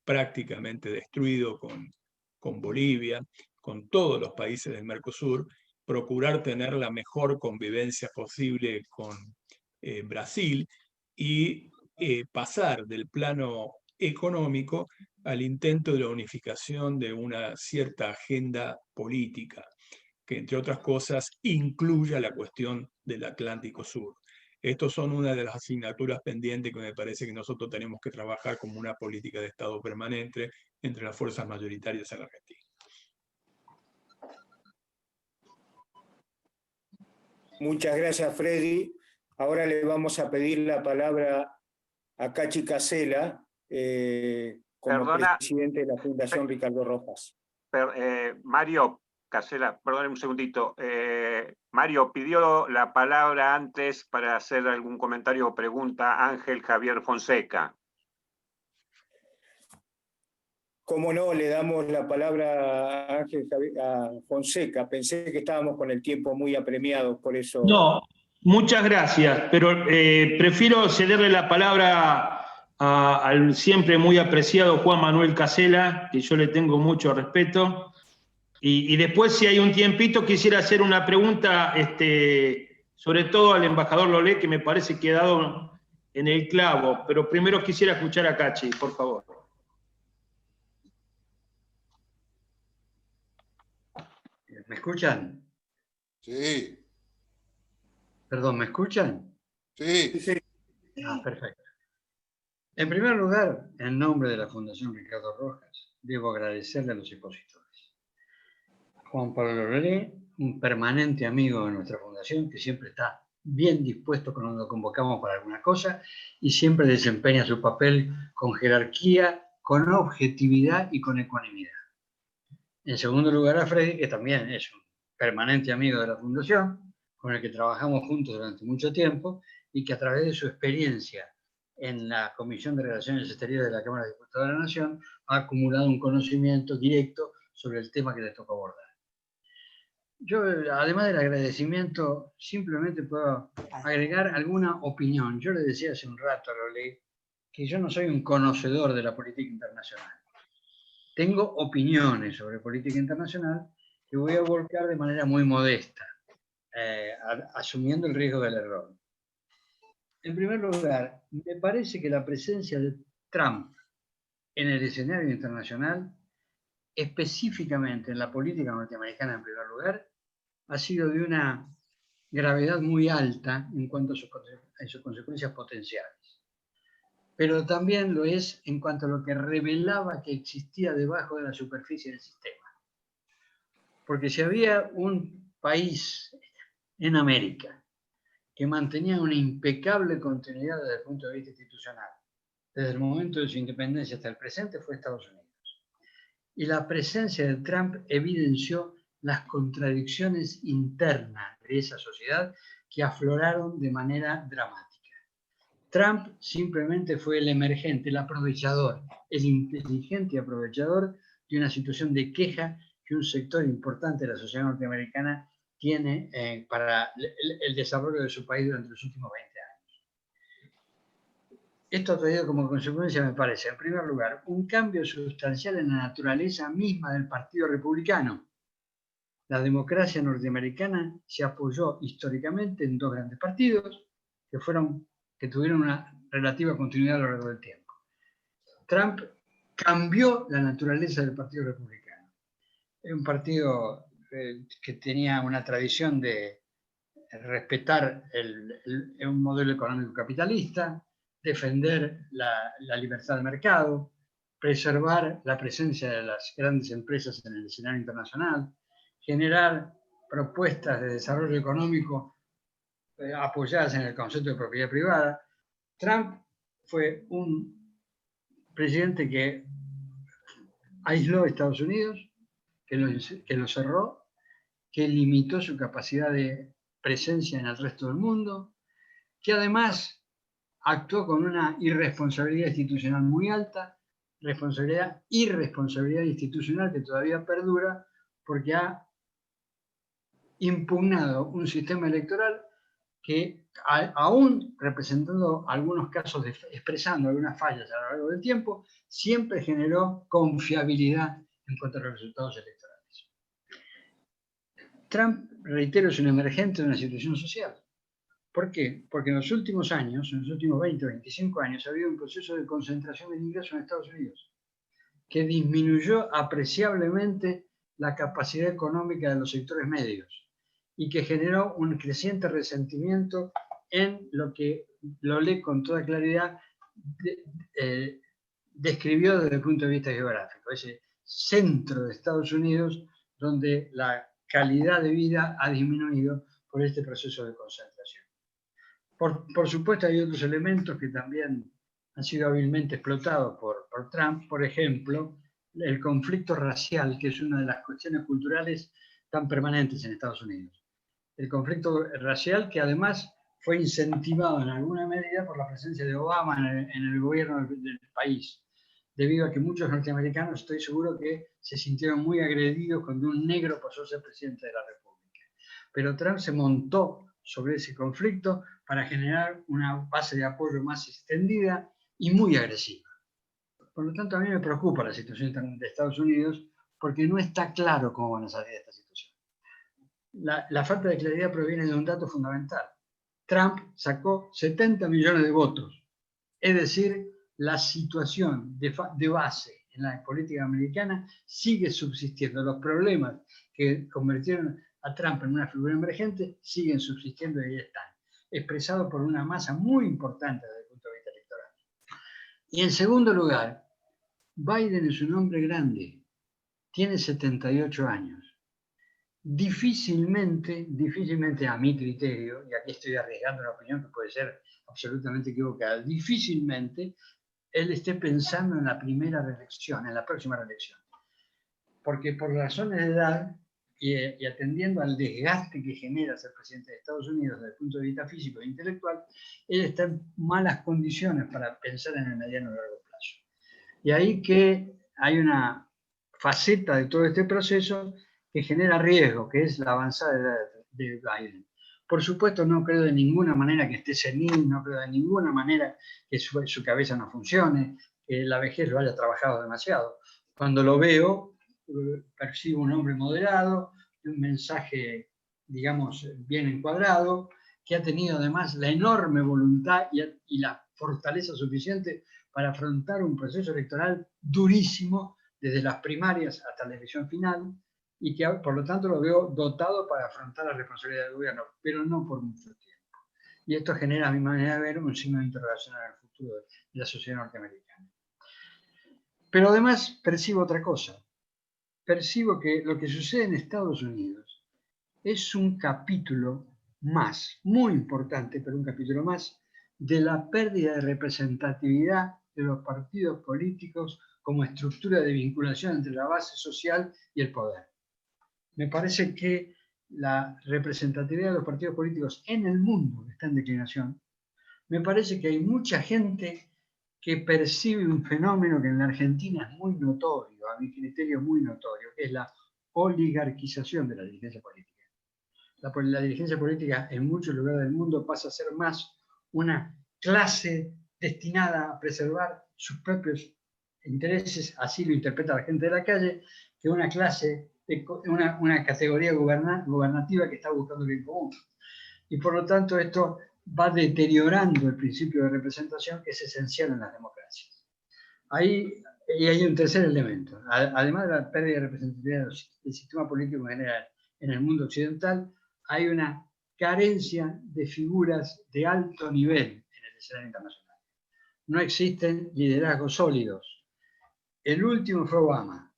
prácticamente destruido con Bolivia, con todos los países del Mercosur, procurar tener la mejor convivencia posible con Brasil y pasar del plano económico al intento de la unificación de una cierta agenda política, que entre otras cosas incluya la cuestión del Atlántico Sur. Estos son una de las asignaturas pendientes que me parece que nosotros tenemos que trabajar como una política de Estado permanente entre las fuerzas mayoritarias en la Argentina. Muchas gracias, Freddy. Ahora le vamos a pedir la palabra a Cachi Casela, como presidente de la Fundación Ricardo Rojas. Mario Casela, perdón un segundito. Mario, pidió la palabra antes para hacer algún comentario o pregunta Ángel Javier Fonseca. Cómo no, le damos la palabra a Ángel a Fonseca. Pensé que estábamos con el tiempo muy apremiado, por eso... No, muchas gracias, pero prefiero cederle la palabra al siempre muy apreciado Juan Manuel Casela, que yo le tengo mucho respeto. Y después, si hay un tiempito, quisiera hacer una pregunta, sobre todo al embajador Lolé, que me parece que ha dado en el clavo, pero primero quisiera escuchar a Cachi, por favor. ¿Me escuchan? Sí, Perdón, ¿me escuchan? sí. Ah, perfecto. En primer lugar, en nombre de la Fundación Ricardo Rojas, debo agradecerle a los expositores. Juan Pablo Lolé, un permanente amigo de nuestra fundación, que siempre está bien dispuesto cuando lo convocamos para alguna cosa y siempre desempeña su papel con jerarquía, con objetividad y con ecuanimidad. En segundo lugar, a Freddy, que también es un permanente amigo de la fundación, con el que trabajamos juntos durante mucho tiempo y que a través de su experiencia en la Comisión de Relaciones Exteriores de la Cámara de Diputados de la Nación ha acumulado un conocimiento directo sobre el tema que le tocó abordar. Yo, además del agradecimiento, simplemente puedo agregar alguna opinión. Yo le decía hace un rato a Lolé que yo no soy un conocedor de la política internacional. Tengo opiniones sobre política internacional que voy a volcar de manera muy modesta, asumiendo el riesgo del error. En primer lugar, me parece que la presencia de Trump en el escenario internacional, específicamente en la política norteamericana en primer lugar, ha sido de una gravedad muy alta en cuanto a sus consecuencias potenciales. Pero también lo es en cuanto a lo que revelaba que existía debajo de la superficie del sistema. Porque si había un país en América que mantenía una impecable continuidad desde el punto de vista institucional, desde el momento de su independencia hasta el presente, fue Estados Unidos. Y la presencia de Trump evidenció las contradicciones internas de esa sociedad que afloraron de manera dramática. Trump simplemente fue el emergente, el aprovechador, el inteligente aprovechador de una situación de queja que un sector importante de la sociedad norteamericana tiene para el desarrollo de su país durante los últimos 20 años. Esto ha traído como consecuencia, me parece, en primer lugar, un cambio sustancial en la naturaleza misma del Partido Republicano. La democracia norteamericana se apoyó históricamente en dos grandes partidos que tuvieron una relativa continuidad a lo largo del tiempo. Trump cambió la naturaleza del Partido Republicano. Es un partido que tenía una tradición de respetar un modelo económico capitalista, defender la libertad de mercado, preservar la presencia de las grandes empresas en el escenario internacional, generar propuestas de desarrollo económico apoyadas en el concepto de propiedad privada. Trump fue un presidente que aisló a Estados Unidos, que lo cerró, que limitó su capacidad de presencia en el resto del mundo, que además actuó con una irresponsabilidad institucional muy alta, irresponsabilidad institucional que todavía perdura porque ha impugnado un sistema electoral que, aún representando algunos casos, expresando algunas fallas a lo largo del tiempo, siempre generó confiabilidad en cuanto a los resultados electorales. Trump, reitero, es un emergente de una situación social. ¿Por qué? Porque en los últimos años, en los últimos 20 o 25 años, ha habido un proceso de concentración del ingreso en Estados Unidos que disminuyó apreciablemente la capacidad económica de los sectores medios y que generó un creciente resentimiento en lo que Lolé con toda claridad describió desde el punto de vista geográfico, ese centro de Estados Unidos donde la calidad de vida ha disminuido por este proceso de concentración. Por supuesto, hay otros elementos que también han sido hábilmente explotados por Trump, por ejemplo, el conflicto racial, que es una de las cuestiones culturales tan permanentes en Estados Unidos. El conflicto racial que además fue incentivado en alguna medida por la presencia de Obama en el gobierno del país, debido a que muchos norteamericanos, estoy seguro que se sintieron muy agredidos cuando un negro pasó a ser presidente de la República. Pero Trump se montó sobre ese conflicto para generar una base de apoyo más extendida y muy agresiva. Por lo tanto, a mí me preocupa la situación de Estados Unidos porque no está claro cómo van a salir de esta situación. La falta de claridad proviene de un dato fundamental. Trump sacó 70 millones de votos, es decir, la situación de base en la política americana sigue subsistiendo. Los problemas que convirtieron a Trump en una figura emergente siguen subsistiendo y ahí están, expresados por una masa muy importante desde el punto de vista electoral. Y en segundo lugar, Biden es un hombre grande, tiene 78 años. Difícilmente a mi criterio, y aquí estoy arriesgando una opinión que puede ser absolutamente equivocada, difícilmente él esté pensando en la primera reelección, en la próxima reelección. Porque por razones de edad y atendiendo al desgaste que genera ser presidente de Estados Unidos desde el punto de vista físico e intelectual, él está en malas condiciones para pensar en el mediano y largo plazo. Y ahí que hay una faceta de todo este proceso que genera riesgo, que es la avanzada de Biden. Por supuesto, no creo de ninguna manera que esté senil, no creo de ninguna manera que su cabeza no funcione, que la vejez lo haya trabajado demasiado. Cuando lo veo, percibo un hombre moderado, un mensaje, digamos, bien encuadrado, que ha tenido además la enorme voluntad y la fortaleza suficiente para afrontar un proceso electoral durísimo, desde las primarias hasta la elección final, y que por lo tanto lo veo dotado para afrontar la responsabilidad del gobierno, pero no por mucho tiempo. Y esto genera, a mi manera de ver, un signo de interrogación en el futuro de la sociedad norteamericana. Pero además percibo otra cosa. Percibo que lo que sucede en Estados Unidos es un capítulo más, muy importante, pero un capítulo más, de la pérdida de representatividad de los partidos políticos como estructura de vinculación entre la base social y el poder. Me parece que la representatividad de los partidos políticos en el mundo está en declinación. Me parece que hay mucha gente que percibe un fenómeno que en la Argentina es muy notorio, a mi criterio muy notorio, que es la oligarquización de la dirigencia política. La dirigencia política en muchos lugares del mundo pasa a ser más una clase destinada a preservar sus propios intereses, así lo interpreta la gente de la calle, que una clase, una categoría gubernativa que está buscando el bien común. Y por lo tanto esto va deteriorando el principio de representación que es esencial en las democracias. Y hay un tercer elemento. Además de la pérdida de representatividad del sistema político en general en el mundo occidental, hay una carencia de figuras de alto nivel en el escenario internacional. No existen liderazgos sólidos. El último fue Obama,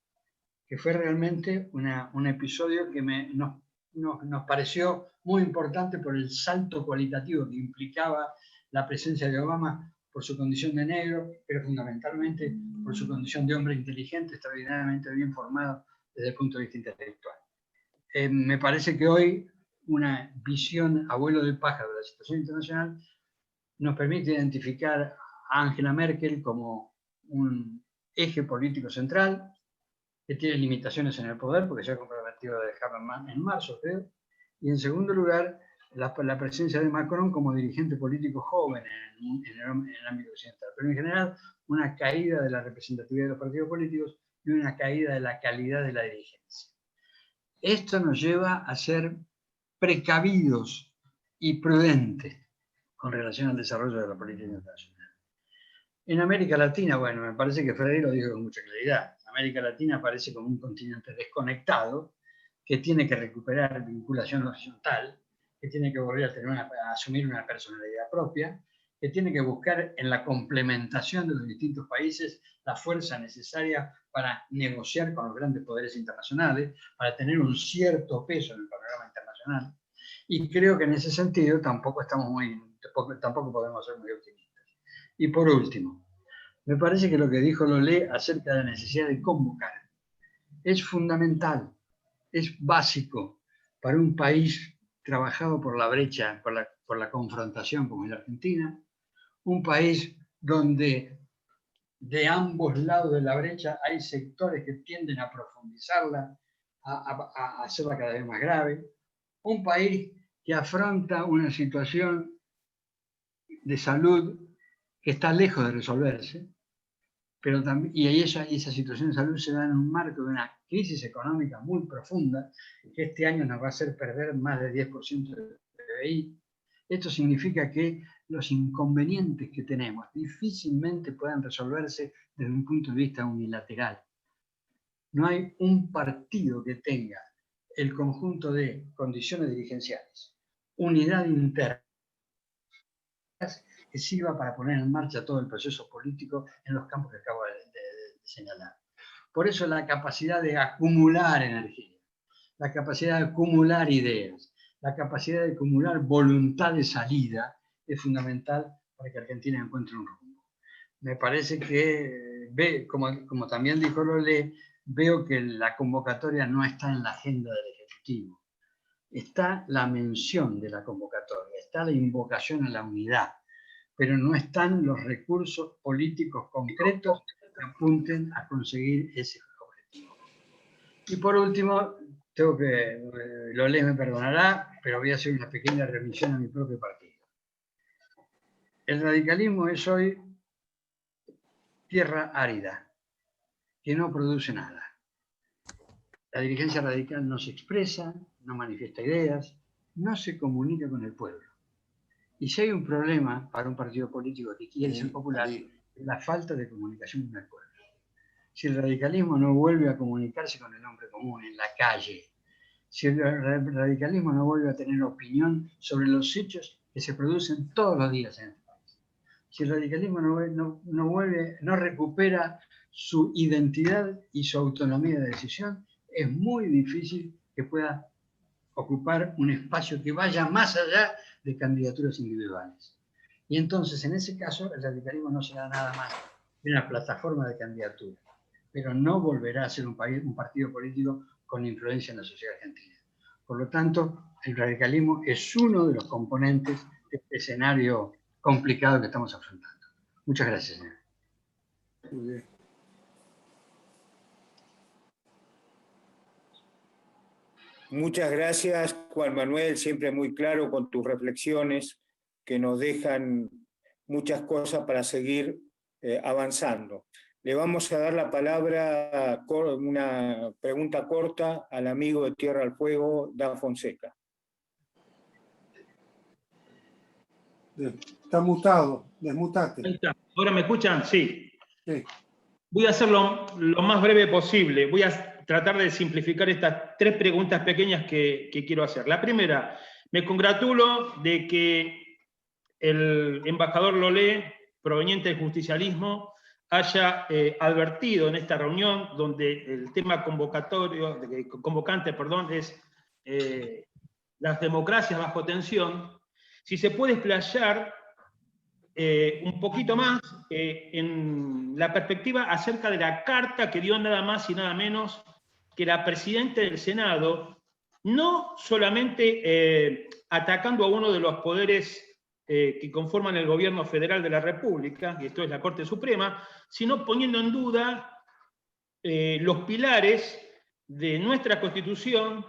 que fue realmente un episodio que nos pareció muy importante por el salto cualitativo que implicaba la presencia de Obama por su condición de negro, pero fundamentalmente por su condición de hombre inteligente, extraordinariamente bien formado desde el punto de vista intelectual. Me parece que hoy una visión abuelo del pájaro de la situación internacional nos permite identificar a Angela Merkel como un eje político central, que tiene limitaciones en el poder, porque se ha comprometido a dejarlo en marzo, creo. Y en segundo lugar, la presencia de Macron como dirigente político joven en el ámbito occidental. Pero en general, una caída de la representatividad de los partidos políticos y una caída de la calidad de la dirigencia. Esto nos lleva a ser precavidos y prudentes con relación al desarrollo de la política internacional. En América Latina, bueno, me parece que Freddy lo dijo con mucha claridad. América Latina aparece como un continente desconectado, que tiene que recuperar vinculación horizontal, que tiene que volver a asumir una personalidad propia, que tiene que buscar en la complementación de los distintos países la fuerza necesaria para negociar con los grandes poderes internacionales, para tener un cierto peso en el panorama internacional. Y creo que en ese sentido tampoco podemos ser muy optimistas. Y por último, me parece que lo que dijo Lolé acerca de la necesidad de convocar es fundamental, es básico para un país trabajado por la brecha, por la confrontación como es la Argentina, un país donde de ambos lados de la brecha hay sectores que tienden a profundizarla, a hacerla cada vez más grave, un país que afronta una situación de salud que está lejos de resolverse, pero también, y esa situación de salud se da en un marco de una crisis económica muy profunda, que este año nos va a hacer perder más del 10% del PBI. Esto significa que los inconvenientes que tenemos difícilmente puedan resolverse desde un punto de vista unilateral. No hay un partido que tenga el conjunto de condiciones dirigenciales, unidad interna, que sirva para poner en marcha todo el proceso político en los campos que acabo de señalar. Por eso la capacidad de acumular energía, la capacidad de acumular ideas, la capacidad de acumular voluntad de salida es fundamental para que Argentina encuentre un rumbo. Me parece que, como también dijo Lolé, veo que la convocatoria no está en la agenda del Ejecutivo. Está la mención de la convocatoria, está la invocación a la unidad, pero no están los recursos políticos concretos que apunten a conseguir ese objetivo. Y por último, tengo que, Lolé me perdonará, pero voy a hacer una pequeña revisión a mi propio partido. El radicalismo es hoy tierra árida, que no produce nada. La dirigencia radical no se expresa, no manifiesta ideas, no se comunica con el pueblo. Y si hay un problema para un partido político que quiere ser popular, es la falta de comunicación con el pueblo. Si el radicalismo no vuelve a comunicarse con el hombre común en la calle, si el radicalismo no vuelve a tener opinión sobre los hechos que se producen todos los días en este país, si el radicalismo no recupera su identidad y su autonomía de decisión, es muy difícil que pueda ocupar un espacio que vaya más allá de candidaturas individuales. Y entonces, en ese caso, el radicalismo no será nada más que una plataforma de candidatura, pero no volverá a ser un partido político con influencia en la sociedad argentina. Por lo tanto, el radicalismo es uno de los componentes de este escenario complicado que estamos afrontando. Muchas gracias, señor. Muy bien. Muchas gracias, Juan Manuel, siempre muy claro con tus reflexiones que nos dejan muchas cosas para seguir avanzando. Le vamos a dar la palabra, una pregunta corta al amigo de Tierra del Fuego, Dan Fonseca. Está mutado, desmutate. Ahí está. ¿Ahora me escuchan? Sí. Sí. Voy a hacerlo lo más breve posible. Voy a tratar de simplificar estas 3 preguntas pequeñas que quiero hacer. La primera, me congratulo de que el embajador Lolé, proveniente del justicialismo, haya advertido en esta reunión, donde el tema convocante es las democracias bajo tensión, si se puede explayar un poquito más en la perspectiva acerca de la carta que dio nada más y nada menos que la presidenta del Senado, no solamente atacando a uno de los poderes que conforman el gobierno federal de la República, y esto es la Corte Suprema, sino poniendo en duda los pilares de nuestra Constitución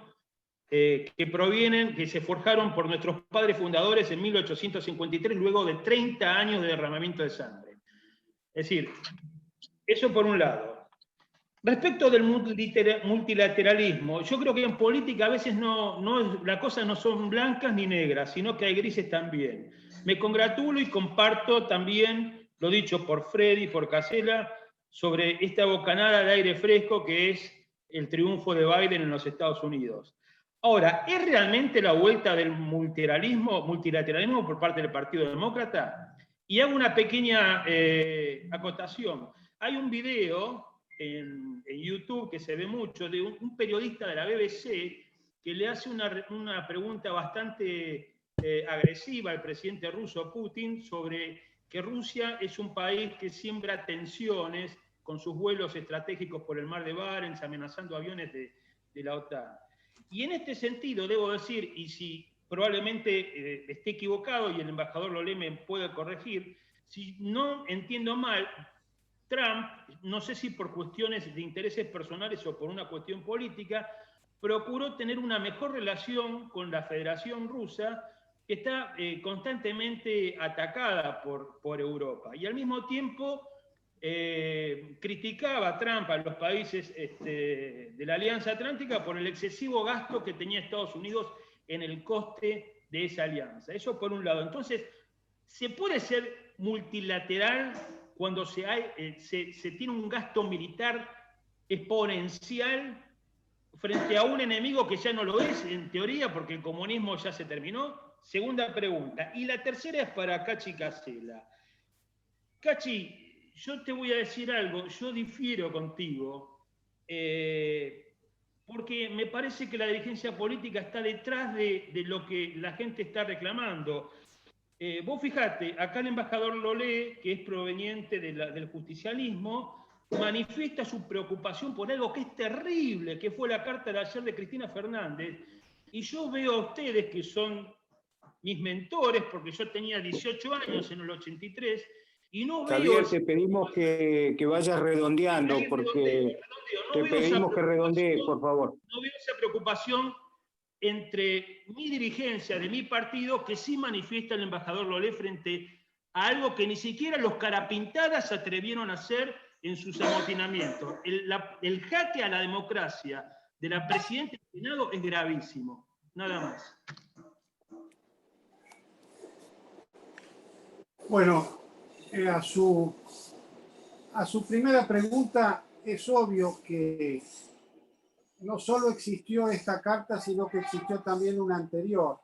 que se forjaron por nuestros padres fundadores en 1853, luego de 30 años de derramamiento de sangre. Es decir, eso por un lado. Respecto del multilateralismo, yo creo que en política a veces las cosas no son blancas ni negras, sino que hay grises también. Me congratulo y comparto también lo dicho por Freddy, por Casella, sobre esta bocanada de aire fresco que es el triunfo de Biden en los Estados Unidos. Ahora, ¿es realmente la vuelta del multilateralismo por parte del Partido Demócrata? Y hago una pequeña acotación. Hay un video en YouTube que se ve mucho de un periodista de la BBC que le hace una pregunta bastante agresiva al presidente ruso Putin sobre que Rusia es un país que siembra tensiones con sus vuelos estratégicos por el mar de Barents, amenazando aviones de la OTAN. Y en este sentido, debo decir, y si probablemente esté equivocado y el embajador Lolé me puede corregir, si no entiendo mal, Trump, no sé si por cuestiones de intereses personales o por una cuestión política, procuró tener una mejor relación con la Federación Rusa, que está constantemente atacada por Europa. Y al mismo tiempo criticaba a Trump a los países de la Alianza Atlántica por el excesivo gasto que tenía Estados Unidos en el coste de esa alianza. Eso por un lado. Entonces, ¿se puede ser multilateral cuando se tiene un gasto militar exponencial frente a un enemigo que ya no lo es, en teoría, porque el comunismo ya se terminó? Segunda pregunta. Y la tercera es para Cachi Casella. Cachi, yo te voy a decir algo, yo difiero contigo, porque me parece que la dirigencia política está detrás de lo que la gente está reclamando. Vos fijate, acá el embajador Lolé, que es proveniente del justicialismo, manifiesta su preocupación por algo que es terrible, que fue la carta de ayer de Cristina Fernández, y yo veo a ustedes que son mis mentores, porque yo tenía 18 años en el 83, Y no veo... Javier, te pedimos que vayas redondeando, porque te pedimos que redondees, por favor. No veo esa preocupación entre mi dirigencia de mi partido, que sí manifiesta el embajador Lolé frente a algo que ni siquiera los carapintadas se atrevieron a hacer en sus amotinamientos. El jaque a la democracia de la presidenta del Senado es gravísimo. Nada más. Bueno, a su primera pregunta, es obvio que no solo existió esta carta, sino que existió también una anterior.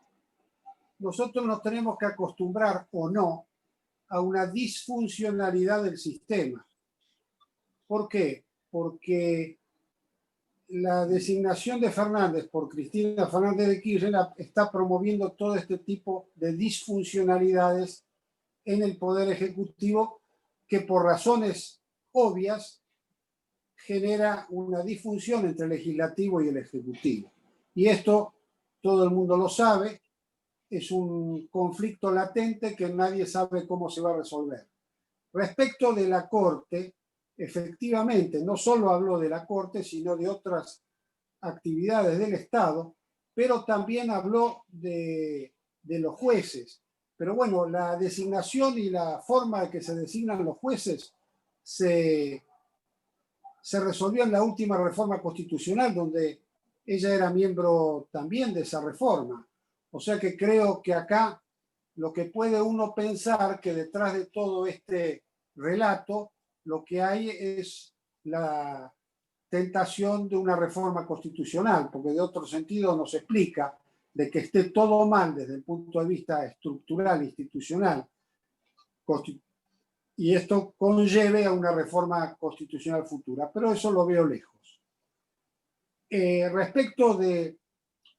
Nosotros nos tenemos que acostumbrar o no a una disfuncionalidad del sistema. ¿Por qué? Porque la designación de Fernández por Cristina Fernández de Kirchner está promoviendo todo este tipo de disfuncionalidades en el Poder Ejecutivo, que por razones obvias genera una disfunción entre el Legislativo y el Ejecutivo. Y esto todo el mundo lo sabe, es un conflicto latente que nadie sabe cómo se va a resolver. Respecto de la Corte, efectivamente, no solo habló de la Corte, sino de otras actividades del Estado, pero también habló de los jueces. Pero bueno, la designación y la forma de que se designan los jueces se resolvió en la última reforma constitucional, donde ella era miembro también de esa reforma. O sea que creo que acá lo que puede uno pensar que detrás de todo este relato, lo que hay es la tentación de una reforma constitucional, porque de otro sentido nos explica de que esté todo mal desde el punto de vista estructural, institucional, y esto conlleve a una reforma constitucional futura, pero eso lo veo lejos. Respecto de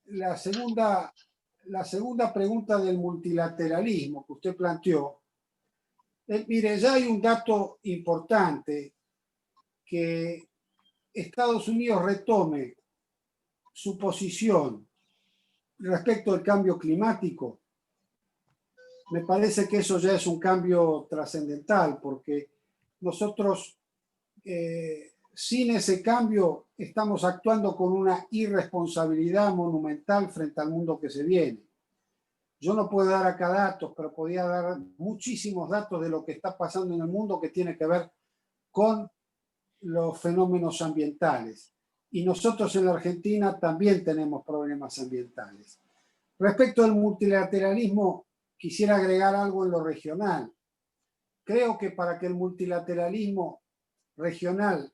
la segunda pregunta del multilateralismo que usted planteó, mire, ya hay un dato importante: que Estados Unidos retome su posición respecto al cambio climático. Me parece que eso ya es un cambio trascendental, porque nosotros sin ese cambio estamos actuando con una irresponsabilidad monumental frente al mundo que se viene. Yo no puedo dar acá datos, pero podría dar muchísimos datos de lo que está pasando en el mundo que tiene que ver con los fenómenos ambientales. Y nosotros en la Argentina también tenemos problemas ambientales. Respecto al multilateralismo, quisiera agregar algo en lo regional. Creo que para que el multilateralismo regional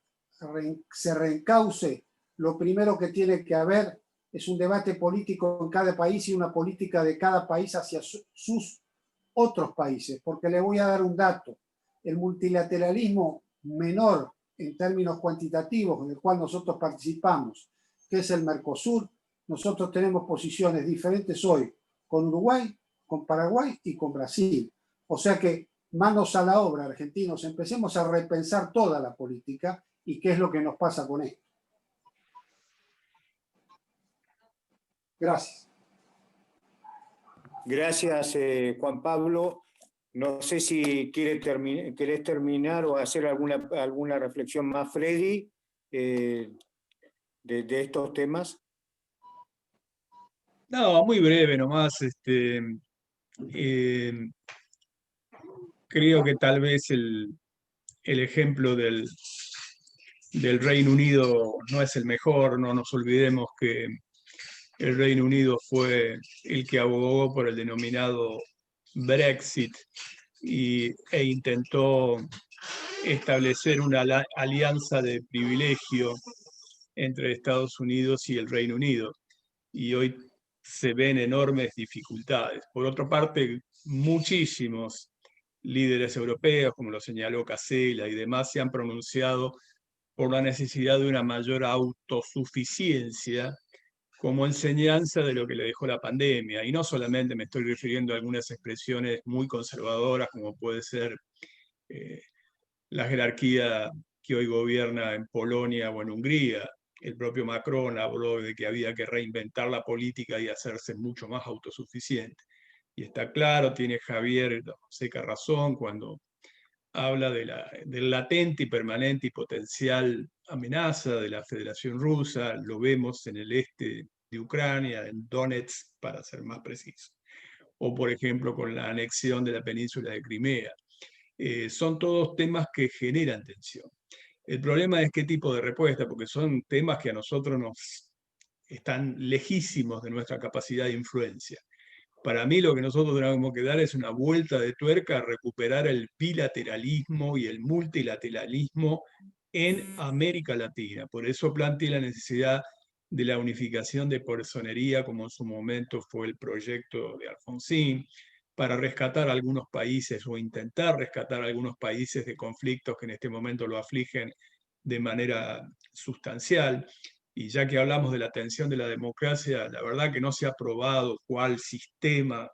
se reencauce, lo primero que tiene que haber es un debate político en cada país y una política de cada país hacia sus otros países. Porque le voy a dar un dato: el multilateralismo menor en términos cuantitativos, en el cual nosotros participamos, que es el Mercosur, nosotros tenemos posiciones diferentes hoy con Uruguay, con Paraguay y con Brasil. O sea que manos a la obra, argentinos, empecemos a repensar toda la política y qué es lo que nos pasa con esto. Gracias. Gracias, Juan Pablo. No sé si querés terminar o hacer alguna reflexión más, Freddy, de estos temas. No, muy breve nomás. Creo que tal vez el ejemplo del Reino Unido no es el mejor. No nos olvidemos que el Reino Unido fue el que abogó por el denominado Brexit e intentó establecer una alianza de privilegio entre Estados Unidos y el Reino Unido. Y hoy se ven enormes dificultades. Por otra parte, muchísimos líderes europeos, como lo señaló Casella y demás, se han pronunciado por la necesidad de una mayor autosuficiencia como enseñanza de lo que le dejó la pandemia. Y no solamente me estoy refiriendo a algunas expresiones muy conservadoras, como puede ser la jerarquía que hoy gobierna en Polonia o en Hungría. El propio Macron habló de que había que reinventar la política y hacerse mucho más autosuficiente. Y está claro, tiene Javier Fonseca razón cuando habla del latente y permanente y potencial amenaza de la Federación Rusa, lo vemos en el este de Ucrania, en Donetsk, para ser más preciso, o por ejemplo con la anexión de la península de Crimea. Son todos temas que generan tensión. El problema es qué tipo de respuesta, porque son temas que a nosotros nos están lejísimos de nuestra capacidad de influencia. Para mí lo que nosotros tenemos que dar es una vuelta de tuerca a recuperar el bilateralismo y el multilateralismo en América Latina. Por eso planteé la necesidad de la unificación de personería, como en su momento fue el proyecto de Alfonsín, para rescatar algunos países o intentar rescatar algunos países de conflictos que en este momento lo afligen de manera sustancial. Y ya que hablamos de la tensión de la democracia, la verdad que no se ha probado cuál sistema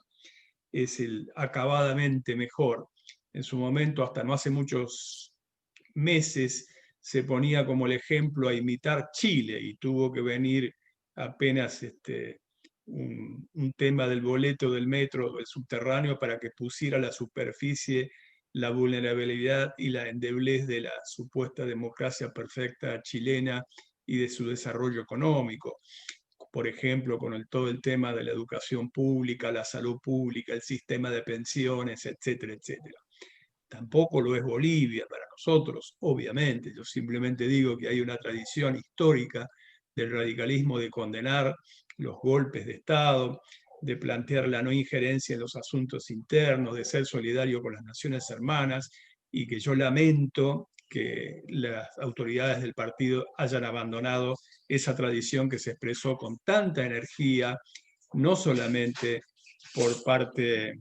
es el acabadamente mejor. En su momento, hasta no hace muchos meses, se ponía como el ejemplo a imitar Chile y tuvo que venir apenas un tema del boleto del metro, del subterráneo, para que pusiera a la superficie la vulnerabilidad y la endeblez de la supuesta democracia perfecta chilena y de su desarrollo económico. Por ejemplo, con todo el tema de la educación pública, la salud pública, el sistema de pensiones, etcétera, etcétera. Tampoco lo es Bolivia para nosotros, obviamente. Yo simplemente digo que hay una tradición histórica del radicalismo de condenar los golpes de Estado, de plantear la no injerencia en los asuntos internos, de ser solidario con las naciones hermanas, y que yo lamento que las autoridades del partido hayan abandonado esa tradición que se expresó con tanta energía, no solamente por parte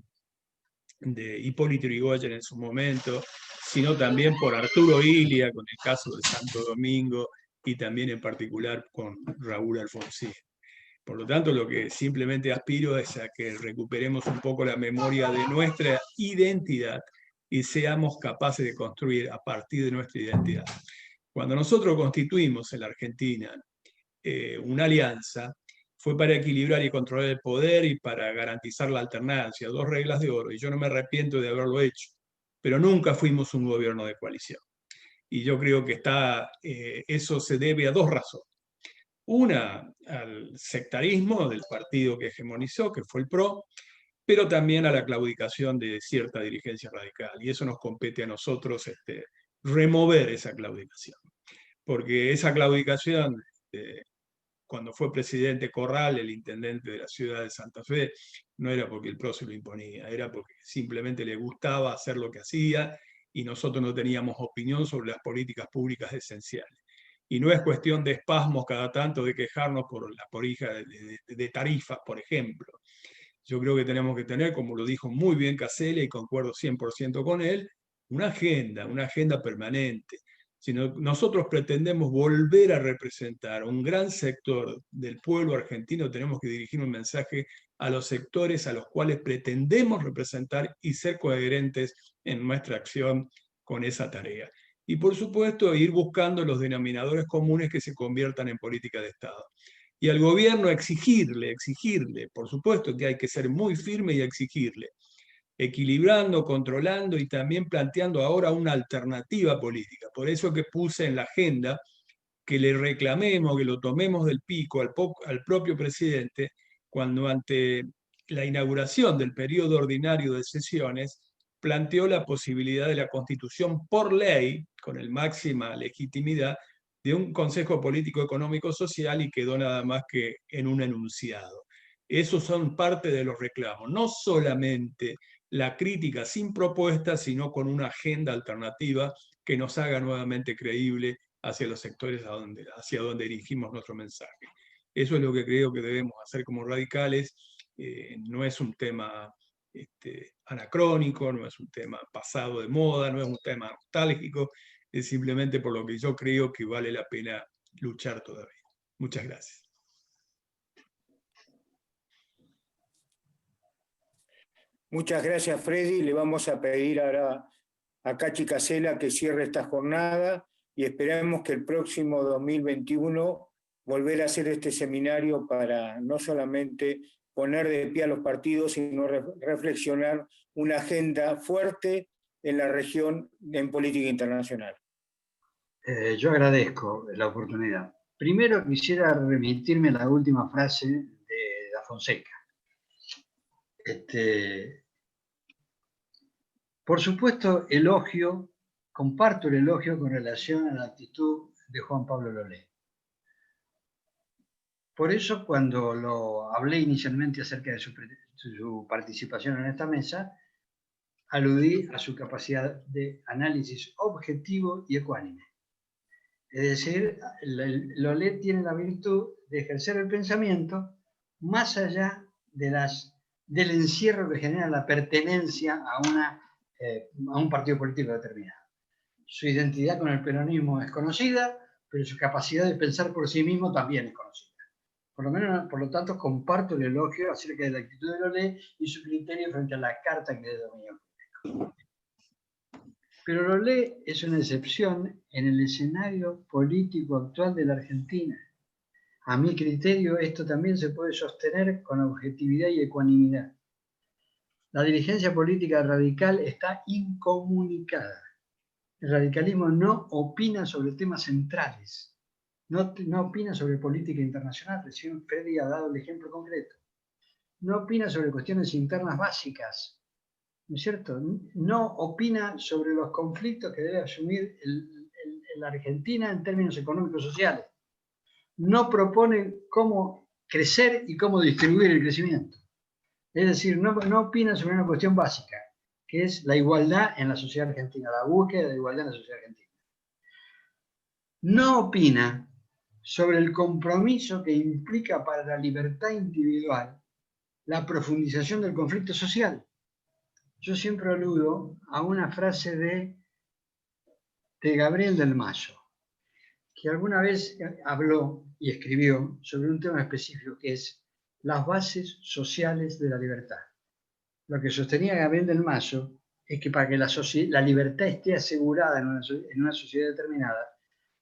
de Hipólito Yrigoyen en su momento, sino también por Arturo Illia con el caso de Santo Domingo y también en particular con Raúl Alfonsín. Por lo tanto, lo que simplemente aspiro es a que recuperemos un poco la memoria de nuestra identidad y seamos capaces de construir a partir de nuestra identidad. Cuando nosotros constituimos en la Argentina una alianza, fue para equilibrar y controlar el poder y para garantizar la alternancia, dos reglas de oro, y yo no me arrepiento de haberlo hecho, pero nunca fuimos un gobierno de coalición. Y yo creo que eso se debe a dos razones. Una, al sectarismo del partido que hegemonizó, que fue el PRO, pero también a la claudicación de cierta dirigencia radical. Y eso nos compete a nosotros remover esa claudicación. Porque esa claudicación, cuando fue presidente Corral, el intendente de la ciudad de Santa Fe, no era porque el PRO se lo imponía, era porque simplemente le gustaba hacer lo que hacía y nosotros no teníamos opinión sobre las políticas públicas esenciales. Y no es cuestión de espasmos cada tanto de quejarnos por la porija de tarifas, por ejemplo. Yo creo que tenemos que tener, como lo dijo muy bien Casella, y concuerdo 100% con él, una agenda permanente. Si nosotros pretendemos volver a representar un gran sector del pueblo argentino, tenemos que dirigir un mensaje a los sectores a los cuales pretendemos representar y ser coherentes en nuestra acción con esa tarea. Y por supuesto, ir buscando los denominadores comunes que se conviertan en política de Estado. Y al gobierno exigirle, por supuesto que hay que ser muy firme y exigirle, equilibrando, controlando y también planteando ahora una alternativa política. Por eso que puse en la agenda que le reclamemos, que lo tomemos del pico al propio presidente, cuando ante la inauguración del periodo ordinario de sesiones planteó la posibilidad de la constitución por ley, con el máxima legitimidad, de un Consejo Político Económico Social y quedó nada más que en un enunciado. Esos son parte de los reclamos, no solamente la crítica sin propuesta, sino con una agenda alternativa que nos haga nuevamente creíble hacia los sectores hacia donde dirigimos nuestro mensaje. Eso es lo que creo que debemos hacer como radicales. No es un tema anacrónico, no es un tema pasado de moda, no es un tema nostálgico, es simplemente por lo que yo creo que vale la pena luchar todavía. Muchas gracias. Muchas gracias, Freddy. Le vamos a pedir ahora a Cachi Casella que cierre esta jornada y esperamos que el próximo 2021 volver a hacer este seminario para no solamente poner de pie a los partidos, sino reflexionar una agenda fuerte en la región en política internacional. Yo agradezco la oportunidad. Primero quisiera remitirme a la última frase de Da Fonseca. Por supuesto, comparto el elogio con relación a la actitud de Juan Pablo Lolé. Por eso, cuando lo hablé inicialmente acerca de su participación en esta mesa, aludí a su capacidad de análisis objetivo y ecuánime. Es decir, Lolé tiene la virtud de ejercer el pensamiento más allá del encierro que genera la pertenencia a un partido político determinado. Su identidad con el peronismo es conocida, pero su capacidad de pensar por sí mismo también es conocida. Por lo tanto, comparto el elogio acerca de la actitud de Lolé y su criterio frente a la carta que es de dominio público. Pero Lolé es una excepción en el escenario político actual de la Argentina. A mi criterio, esto también se puede sostener con objetividad y ecuanimidad. La dirigencia política radical está incomunicada. El radicalismo no opina sobre temas centrales, no opina sobre política internacional, recién Freddy ha dado el ejemplo concreto. No opina sobre cuestiones internas básicas, ¿no es cierto? No opina sobre los conflictos que debe asumir la Argentina en términos económicos sociales. No propone cómo crecer y cómo distribuir el crecimiento. Es decir, no opina sobre una cuestión básica, que es la igualdad en la sociedad argentina, la búsqueda de igualdad en la sociedad argentina. No opina sobre el compromiso que implica para la libertad individual la profundización del conflicto social. Yo siempre aludo a una frase de Gabriel del Mazo, que alguna vez habló y escribió sobre un tema específico que es las bases sociales de la libertad. Lo que sostenía Gabriel del Mazo es que para que la libertad esté asegurada en una sociedad determinada,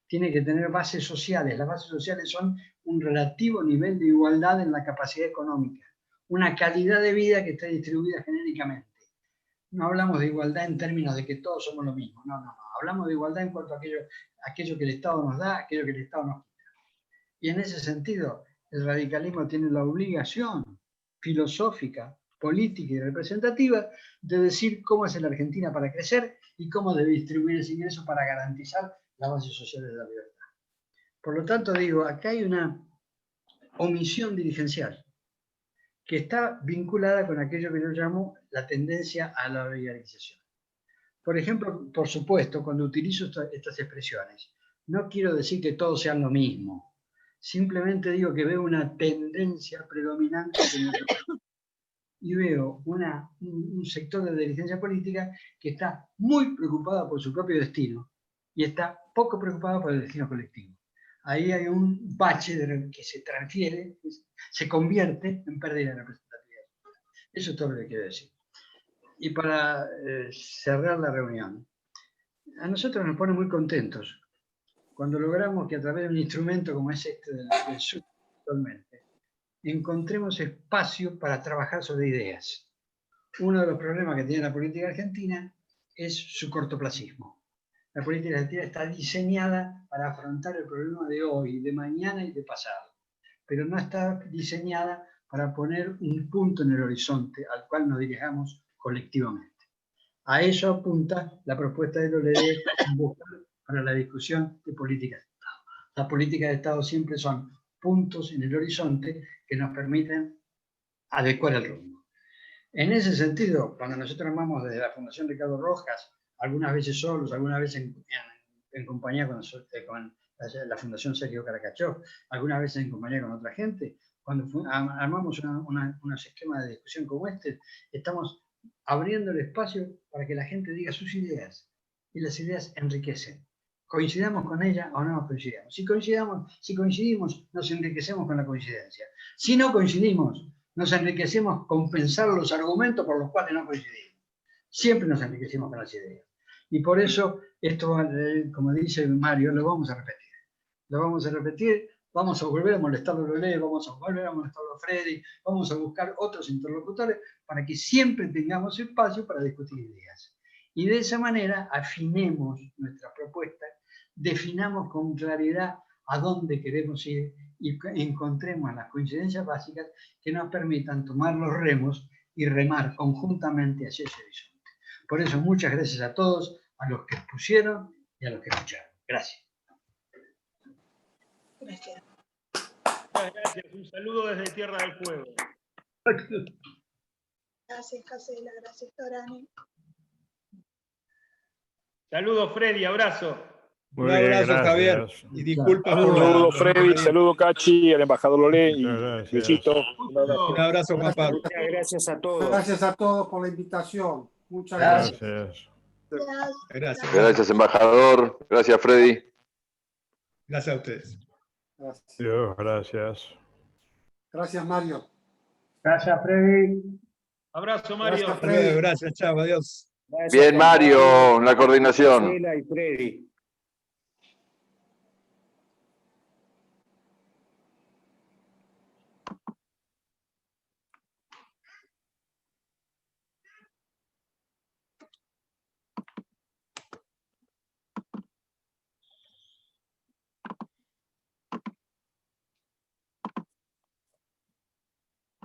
tiene que tener bases sociales. Las bases sociales son un relativo nivel de igualdad en la capacidad económica, una calidad de vida que esté distribuida genéricamente. No hablamos de igualdad en términos de que todos somos lo mismo, no. Hablamos de igualdad en cuanto a aquello que el Estado nos da, aquello que el Estado nos quita. Y en ese sentido, el radicalismo tiene la obligación filosófica, política y representativa de decir cómo hace la Argentina para crecer y cómo debe distribuir ese ingreso para garantizar las bases sociales de la libertad. Por lo tanto, digo, acá hay una omisión dirigencial que está vinculada con aquello que yo llamo la tendencia a la oligarización. Por ejemplo, por supuesto, cuando utilizo estas expresiones, no quiero decir que todos sean lo mismo. Simplemente digo que veo una tendencia predominante y veo un sector de dirigencia política que está muy preocupada por su propio destino y está poco preocupada por el destino colectivo. Ahí hay un bache que se transfiere, se convierte en pérdida de representatividad. Eso es todo lo que quiero decir. Y para cerrar la reunión, a nosotros nos pone muy contentos cuando logramos que a través de un instrumento como es este del SUT actualmente, encontremos espacio para trabajar sobre ideas. Uno de los problemas que tiene la política argentina es su cortoplacismo. La política argentina está diseñada para afrontar el problema de hoy, de mañana y de pasado, pero no está diseñada para poner un punto en el horizonte al cual nos dirijamos colectivamente. A eso apunta la propuesta de Lolé para la discusión de políticas de Estado. Las políticas de Estado siempre son puntos en el horizonte que nos permiten adecuar el rumbo. En ese sentido, cuando nosotros armamos desde la Fundación Ricardo Rojas, algunas veces solos, algunas veces en compañía con la Fundación Sergio Caracachó, algunas veces en compañía con otra gente, cuando armamos unos esquemas de discusión como este, estamos abriendo el espacio para que la gente diga sus ideas, y las ideas enriquecen. Coincidamos con ella o no coincidamos. Si coincidimos, nos enriquecemos con la coincidencia. Si no coincidimos, nos enriquecemos con pensar los argumentos por los cuales no coincidimos. Siempre nos enriquecemos con las ideas. Y por eso, esto, como dice Mario, lo vamos a repetir. Lo vamos a repetir, vamos a volver a molestarlo a Lolé, vamos a volver a molestarlo a Freddy, vamos a buscar otros interlocutores para que siempre tengamos espacio para discutir ideas. Y de esa manera afinemos nuestras propuestas, definamos con claridad a dónde queremos ir y encontremos las coincidencias básicas que nos permitan tomar los remos y remar conjuntamente hacia ese horizonte. Por eso, muchas gracias a todos, a los que expusieron y a los que escucharon. Gracias. Gracias. Muchas gracias. Un saludo desde Tierra del Fuego. Gracias, Casela. Gracias, Torani. Saludos, Freddy. Abrazo. Un abrazo, Javier. Y disculpas por Saludo Freddy, saludo Cachi, al embajador Lolé y Luisito. Un abrazo, Juan Pablo. Muchas gracias a todos. Gracias a todos por la invitación. Muchas gracias. Gracias. Gracias, embajador. Gracias, Freddy. Gracias a ustedes. Gracias. Dios, gracias. Gracias, Mario. Gracias, Freddy. Abrazo, Mario. Gracias, Freddy. Gracias, chao, adiós. Gracias, Bien, Juan Pablo, Mario, en la coordinación. Marcela y Freddy.